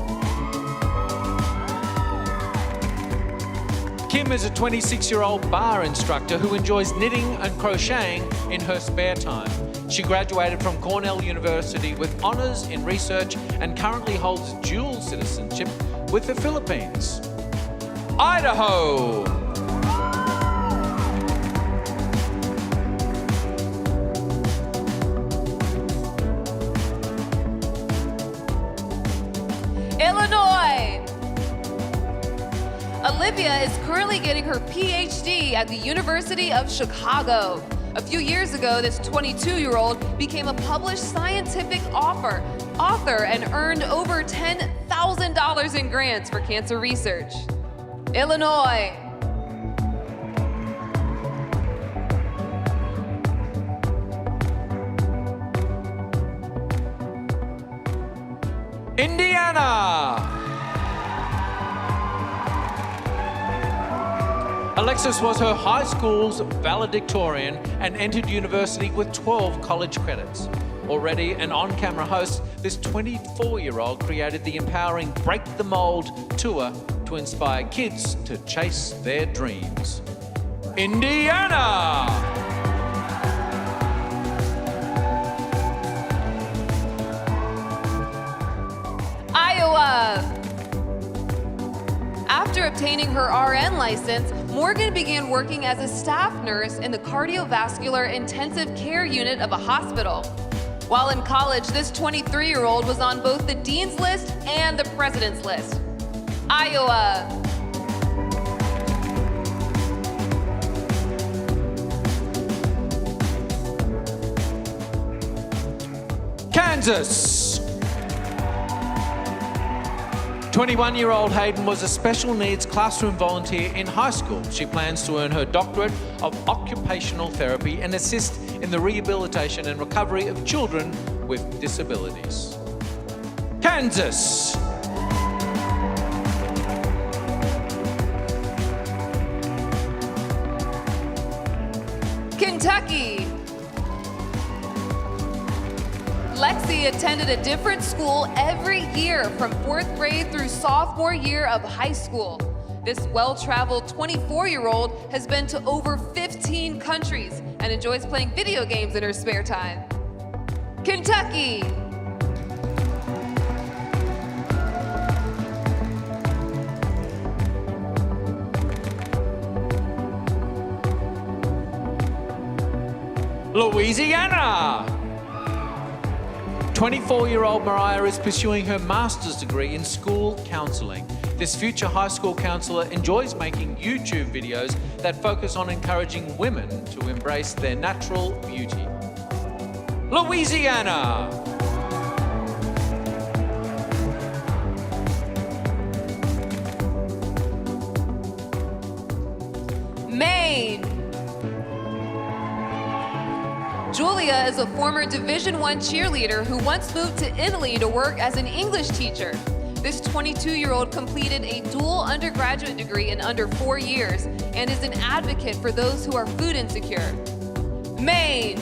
Kim is a 26-year-old bar instructor who enjoys knitting and crocheting in her spare time. She graduated from Cornell University with honors in research and currently holds dual citizenship with the Philippines. Idaho.
Illinois. Olivia is currently getting her PhD at the University of Chicago. A few years ago, this 22-year-old became a published scientific author and earned over $10,000 in grants for cancer research. Illinois.
Indiana. Alexis was her high school's valedictorian and entered university with 12 college credits. Already an on-camera host, this 24-year-old created the empowering Break the Mold tour to inspire kids to chase their dreams. Indiana!
Iowa. After obtaining her RN license, Morgan began working as a staff nurse in the cardiovascular intensive care unit of a hospital. While in college, this 23-year-old was on both the dean's list and the president's list. Iowa.
Kansas. 21-year-old Hayden was a special needs classroom volunteer in high school. She plans to earn her doctorate of occupational therapy and assist in the rehabilitation and recovery of children with disabilities. Kansas.
Kentucky. Lexi attended a different school every year from 4th grade through sophomore year of high school. This well-traveled 24-year-old has been to over 15 countries and enjoys playing video games in her spare time. Kentucky.
Louisiana. 24-year-old Mariah is pursuing her master's degree in school counselling. This future high school counsellor enjoys making YouTube videos that focus on encouraging women to embrace their natural beauty. Louisiana.
Maine. Julia is a former Division I cheerleader who once moved to Italy to work as an English teacher. This 22-year-old completed a dual undergraduate degree in under 4 years and is an advocate for those who are food insecure. Maine.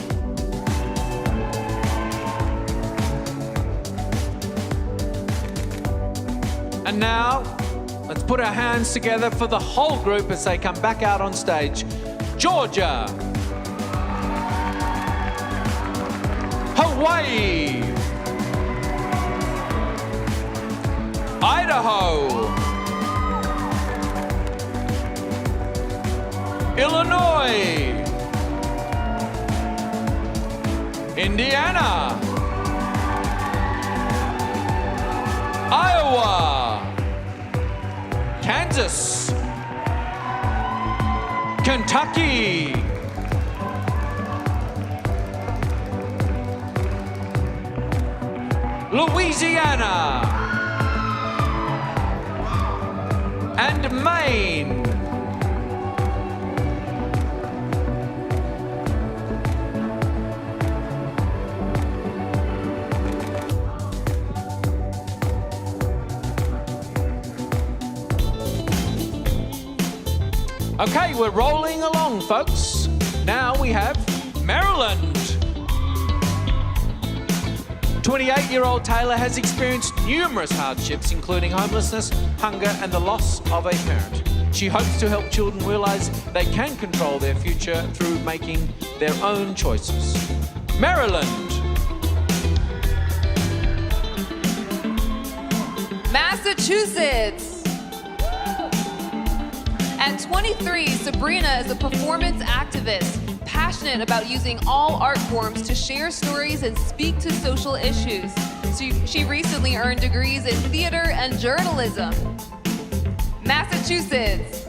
And now, let's put our hands together for the whole group as they come back out on stage. Georgia. Hawaii. Idaho. Illinois. Indiana, Iowa, Kansas, Kentucky, Louisiana, and Maine. Okay, we're rolling along, folks. Now we have Maryland. 28-year-old Taylor has experienced numerous hardships, including homelessness, hunger, and the loss of a parent. She hopes to help children realize they can control their future through making their own choices. Maryland.
Massachusetts. At 23, Sabrina is a performance activist, passionate about using all art forms to share stories and speak to social issues. She recently earned degrees in theater and journalism. Massachusetts.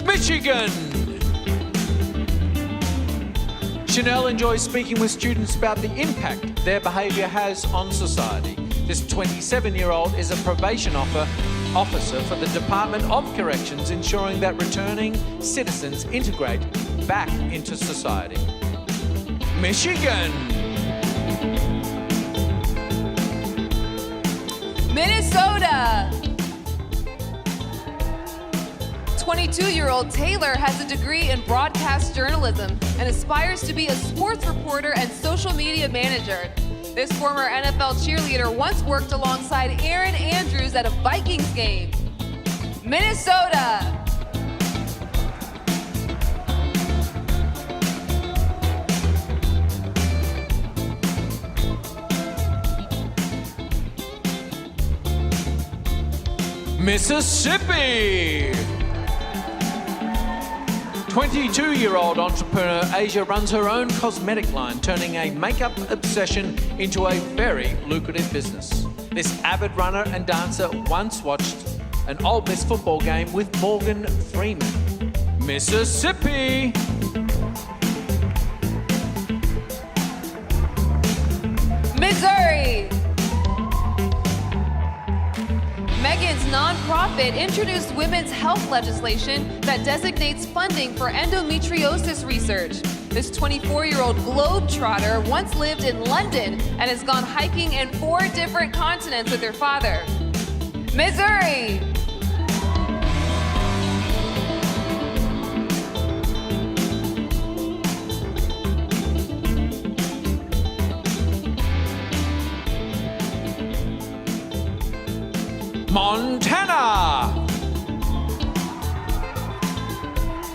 Michigan. Chanel enjoys speaking with students about the impact their behaviour has on society. This 27-year-old is a probation officer for the Department of Corrections, ensuring that returning citizens integrate back into society. Michigan.
Minnesota. 22-year-old Taylor has a degree in broadcast journalism and aspires to be a sports reporter and social media manager. This former NFL cheerleader once worked alongside Aaron Andrews at a Vikings game. Minnesota.
Mississippi. 22-year-old entrepreneur Asia runs her own cosmetic line, turning a makeup obsession into a very lucrative business. This avid runner and dancer once watched an Ole Miss football game with Morgan Freeman. Mississippi.
Missouri. Megan's nonprofit introduced women's health legislation that designates funding for endometriosis research. This 24-year-old globetrotter once lived in London and has gone hiking in 4 different continents with her father. Missouri.
Montana.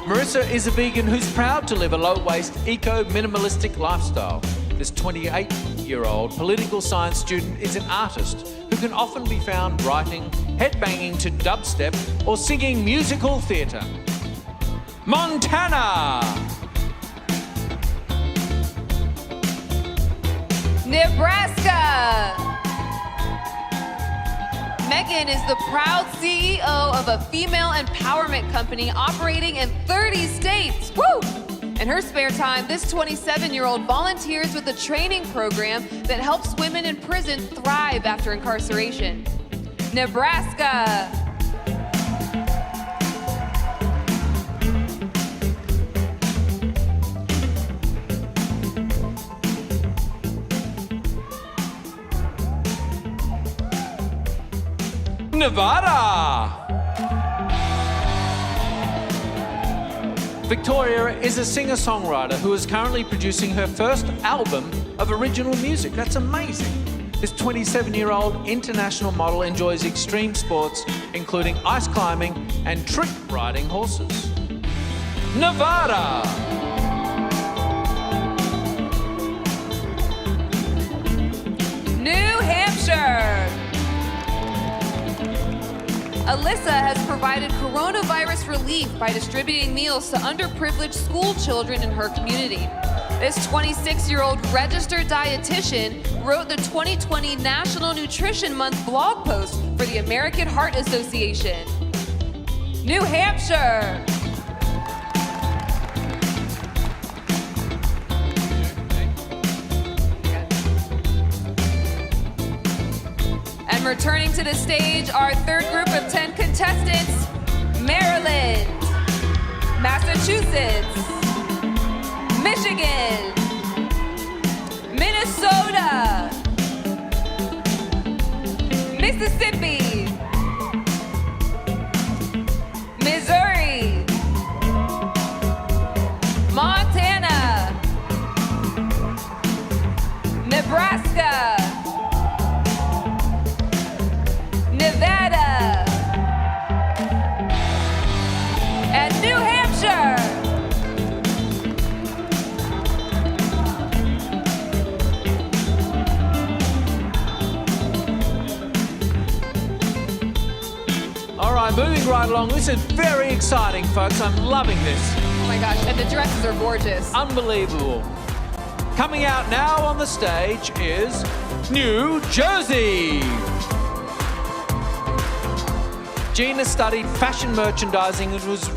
Marissa is a vegan who's proud to live a low-waste, eco-minimalistic lifestyle. This 28-year-old political science student is an artist who can often be found writing, headbanging to dubstep, or singing musical theatre. Montana.
Nebraska. Megan is the proud CEO of a female empowerment company operating in 30 states. Woo! In her spare time, this 27-year-old volunteers with a training program that helps women in prison thrive after incarceration. Nebraska.
Nevada. Victoria is a singer-songwriter who is currently producing her first album of original music. That's amazing. This 27-year-old international model enjoys extreme sports, including ice climbing and trick riding horses. Nevada.
New Hampshire. Hampshire. Alyssa has provided coronavirus relief by distributing meals to underprivileged school children in her community. This 26-year-old registered dietitian wrote the 2020 National Nutrition Month blog post for the American Heart Association. New Hampshire. And returning to the stage, our third group of 10 contestants, Maryland, Massachusetts, Michigan, Minnesota, Mississippi, Missouri, Montana, Nebraska, Nevada, and New Hampshire.
All right, moving right along. This is very exciting, folks. I'm loving this.
Oh my gosh, and the dresses are gorgeous.
Unbelievable. Coming out now on the stage is New Jersey. Gina studied fashion merchandising and was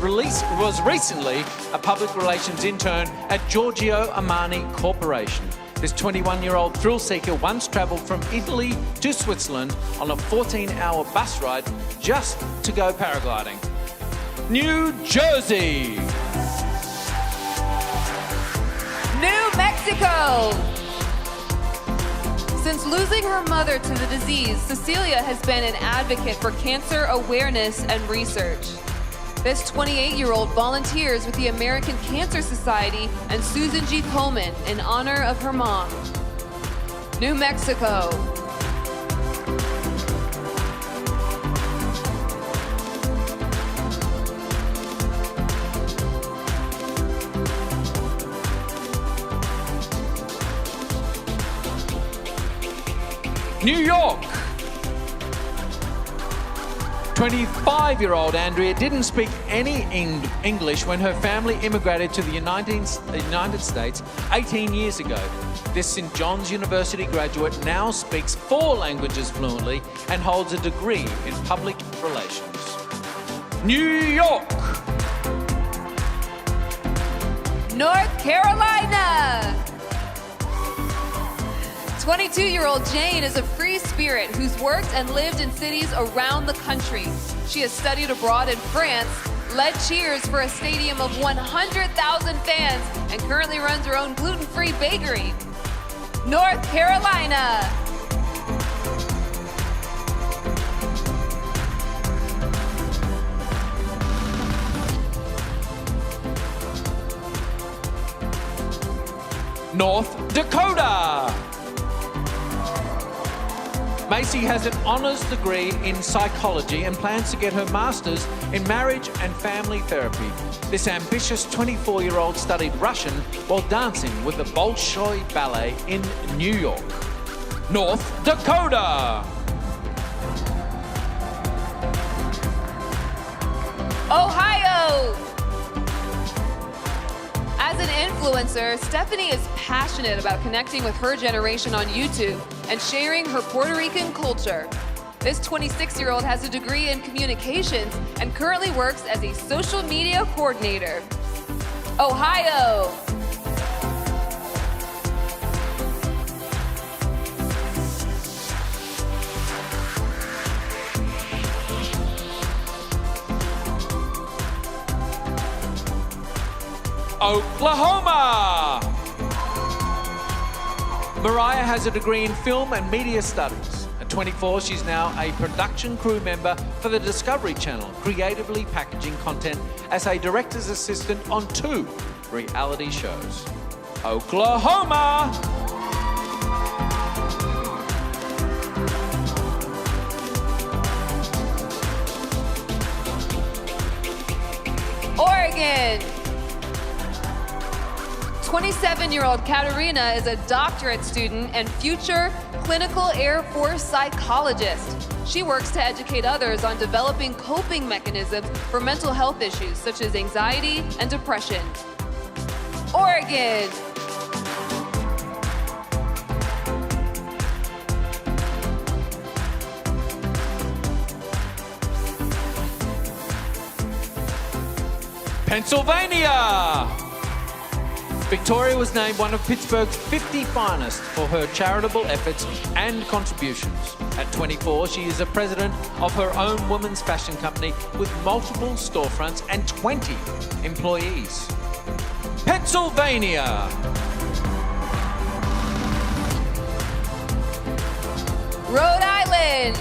recently a public relations intern at Giorgio Armani Corporation. This 21-year-old thrill seeker once traveled from Italy to Switzerland on a 14-hour bus ride just to go paragliding. New Jersey.
New Mexico. Since losing her mother to the disease, Cecilia has been an advocate for cancer awareness and research. This 28-year-old volunteers with the American Cancer Society and Susan G. Komen in honor of her mom. New Mexico.
New York. 25-year-old Andrea didn't speak any English when her family immigrated to the United States 18 years ago. This St. John's University graduate now speaks 4 languages fluently and holds a degree in public relations. New York.
North Carolina. 22-year-old Jane is a free spirit who's worked and lived in cities around the country. She has studied abroad in France, led cheers for a stadium of 100,000 fans, and currently runs her own gluten-free bakery. North Carolina.
North Dakota. Macy has an honors degree in psychology and plans to get her master's in marriage and family therapy. This ambitious 24-year-old studied Russian while dancing with the Bolshoi Ballet in New York. North Dakota.
Ohio. As an influencer, Stephanie is passionate about connecting with her generation on YouTube and sharing her Puerto Rican culture. This 26-year-old has a degree in communications and currently works as a social media coordinator. Ohio.
Oklahoma. Mariah has a degree in film and media studies. At 24, she's now a production crew member for the Discovery Channel, creatively packaging content as a director's assistant on 2 reality shows. Oklahoma.
Oregon. 27-year-old Katerina is a doctorate student and future clinical Air Force psychologist. She works to educate others on developing coping mechanisms for mental health issues such as anxiety and depression. Oregon.
Pennsylvania. Victoria was named one of Pittsburgh's 50 finest for her charitable efforts and contributions. At 24, she is the president of her own women's fashion company with multiple storefronts and 20 employees. Pennsylvania.
Rhode Island.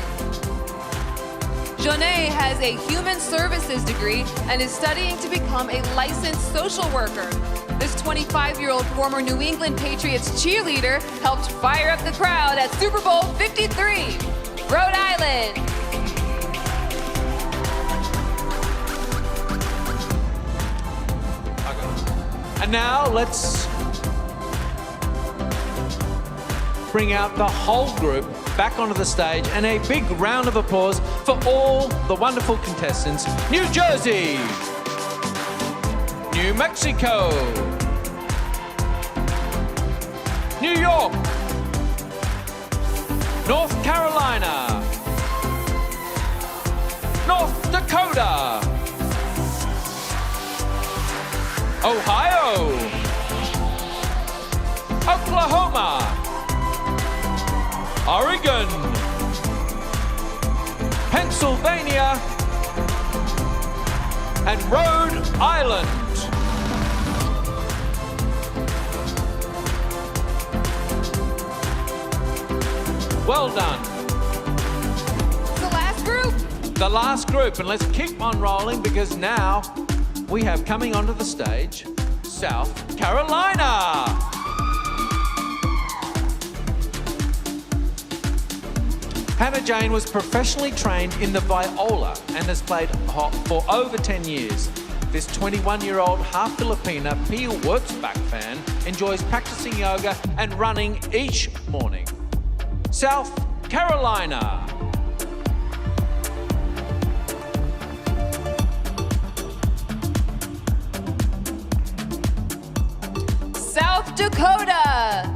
Jonet has a human services degree and is studying to become a licensed social worker. This 25-year-old former New England Patriots cheerleader helped fire up the crowd at Super Bowl 53. Rhode Island.
And now let's bring out the whole group back onto the stage and a big round of applause for all the wonderful contestants. New Jersey, New Mexico, New York, North Carolina, North Dakota, Ohio, Oklahoma, Oregon, Pennsylvania, and Rhode Island. Well done.
The last group.
The last group, and let's keep on rolling because now we have coming onto the stage, South Carolina. Hannah Jane was professionally trained in the viola and has played for over 10 years. This 21-year-old half-Filipina Pia Wurtzbach fan enjoys practicing yoga and running each morning. South Carolina.
South Dakota.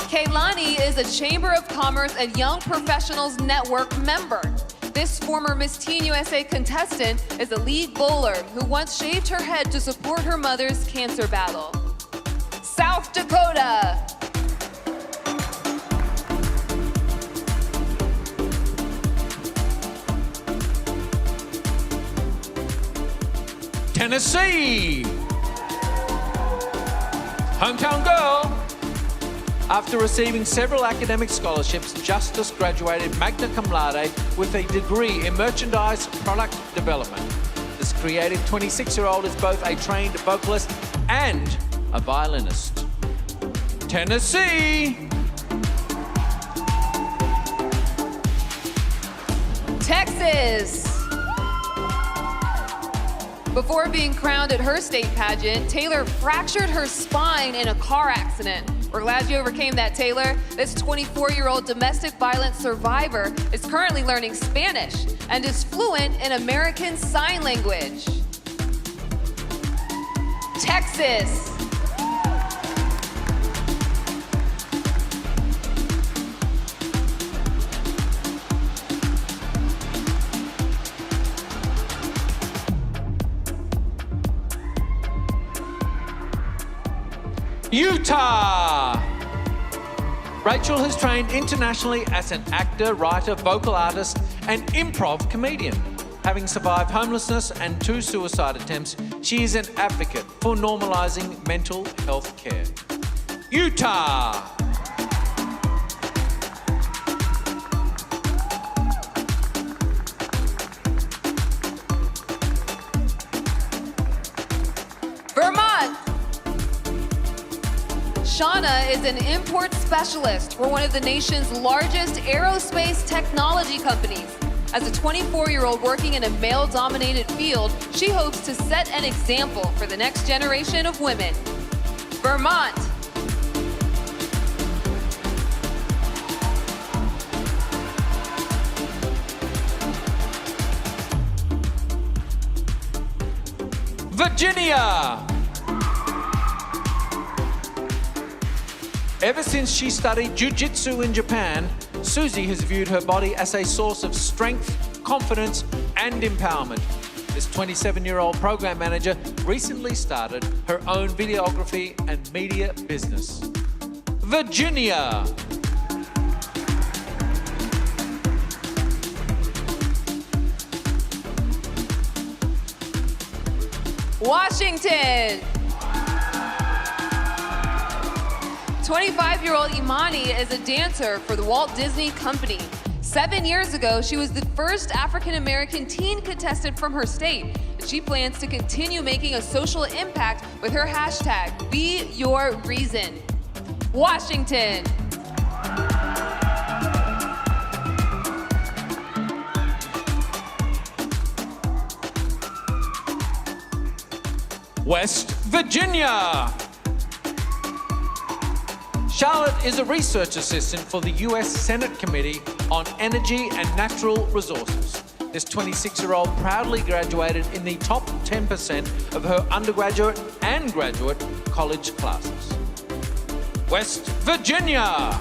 Kaylani is a Chamber of Commerce and Young Professionals Network member. This former Miss Teen USA contestant is a league bowler who once shaved her head to support her mother's cancer battle. South Dakota.
Tennessee. Hometown girl. After receiving several academic scholarships, Justice graduated magna cum laude with a degree in merchandise product development. This creative 26-year-old is both a trained vocalist and a violinist. Tennessee.
Texas. Before being crowned at her state pageant, Taylor fractured her spine in a car accident. We're glad you overcame that, Taylor. This 24-year-old domestic violence survivor is currently learning Spanish and is fluent in American Sign Language. Texas.
Utah. Rachel has trained internationally as an actor, writer, vocal artist, and improv comedian. Having survived homelessness and 2 suicide attempts, she is an advocate for normalizing mental health care. Utah.
Vermont. Shauna is an import specialist for one of the nation's largest aerospace technology companies. As a 24-year-old working in a male-dominated field, she hopes to set an example for the next generation of women. Vermont.
Virginia. Ever since she studied jiu-jitsu in Japan, Susie has viewed her body as a source of strength, confidence, and empowerment. This 27-year-old program manager recently started her own videography and media business. Virginia.
Washington. 25-year-old Imani is a dancer for the Walt Disney Company. 7 years ago, she was the first African-American teen contestant from her state. She plans to continue making a social impact with her hashtag, #BeYourReason. Washington.
West Virginia. Charlotte is a research assistant for the U.S. Senate Committee on Energy and Natural Resources. This 26-year-old proudly graduated in the top 10% of her undergraduate and graduate college classes. West Virginia.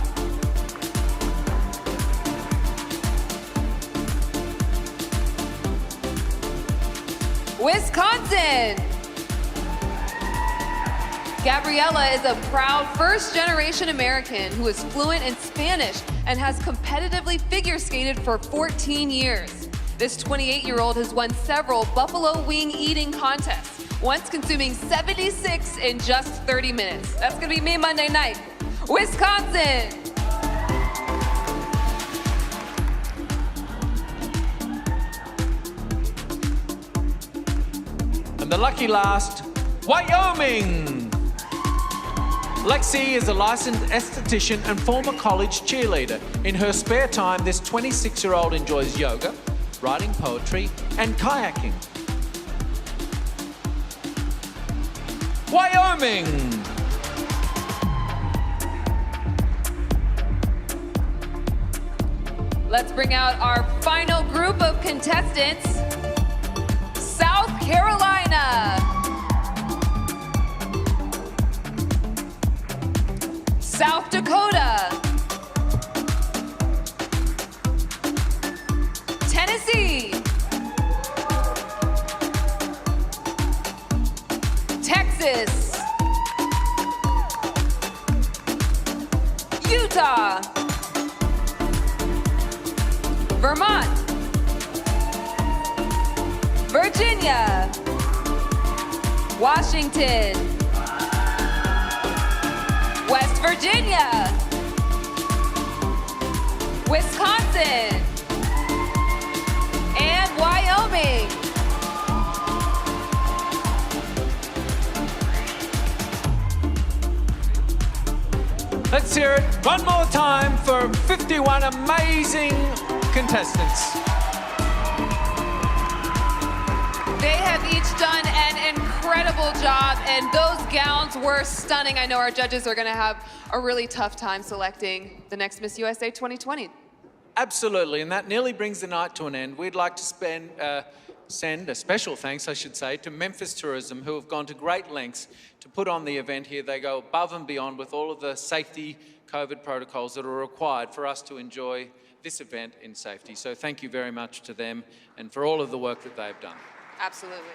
Wisconsin. Gabriella is a proud first-generation American who is fluent in Spanish and has competitively figure skated for 14 years. This 28-year-old has won several buffalo wing eating contests, once consuming 76 in just 30 minutes. That's gonna be me Monday night. Wisconsin.
And the lucky last, Wyoming. Lexi is a licensed esthetician and former college cheerleader. In her spare time, this 26-year-old enjoys yoga, writing poetry, and kayaking. Wyoming.
Let's bring out our final group of contestants. South Carolina. South Dakota. Tennessee. Texas. Utah. Vermont. Virginia. Washington. West Virginia. Wisconsin. And Wyoming.
Let's hear it one more time for 51 amazing contestants.
They have each done an incredible job, and those gowns were stunning. I know our judges are going to have a really tough time selecting the next Miss USA 2020.
Absolutely, and that nearly brings the night to an end. We'd like to send a special thanks, I should say, to Memphis Tourism, who have gone to great lengths to put on the event here. They go above and beyond with all of the safety COVID protocols that are required for us to enjoy this event in safety. So thank you very much to them and for all of the work that they've done.
Absolutely.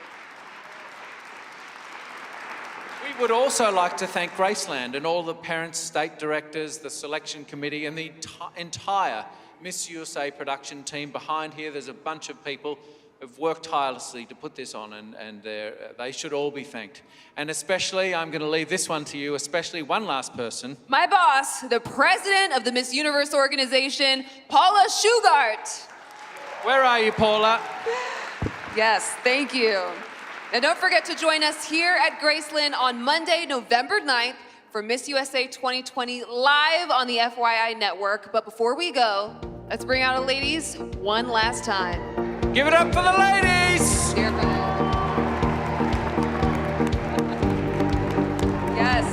We would also like to thank Graceland and all the parents, state directors, the selection committee, and the entire Miss USA production team behind here. There's a bunch of people who've worked tirelessly to put this on, and they should all be thanked. And especially, I'm going to leave this one to you, especially one last person.
My boss, the president of the Miss Universe organization, Paula Shugart.
Where are you, Paula?
Yes, thank you. And don't forget to join us here at Graceland on Monday, November 9th for Miss USA 2020 live on the FYI network. But before we go, let's bring out our ladies one last time.
Give it up for the ladies!
Here for them. Yes,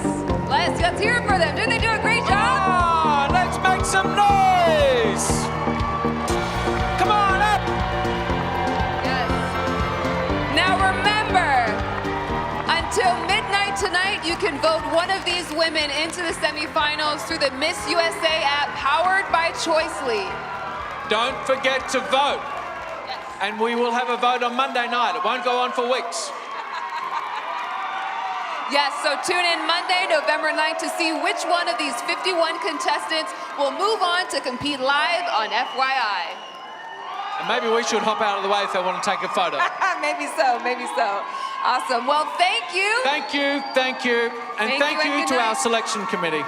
let's hear it for them. Didn't they do a great job?
Let's make some noise! Come on up!
Yes. Now remember, tonight, you can vote one of these women into the semifinals through the Miss USA app powered by Choicely.
Don't forget to vote. And we will have a vote on Monday night. It won't go on for weeks.
Yes, so tune in Monday, November 9th to see which one of these 51 contestants will move on to compete live on FYI.
And maybe we should hop out of the way if they want to take a photo.
Maybe so, maybe so. Awesome. Well, thank you.
Thank you, thank you. And thank you to our selection committee.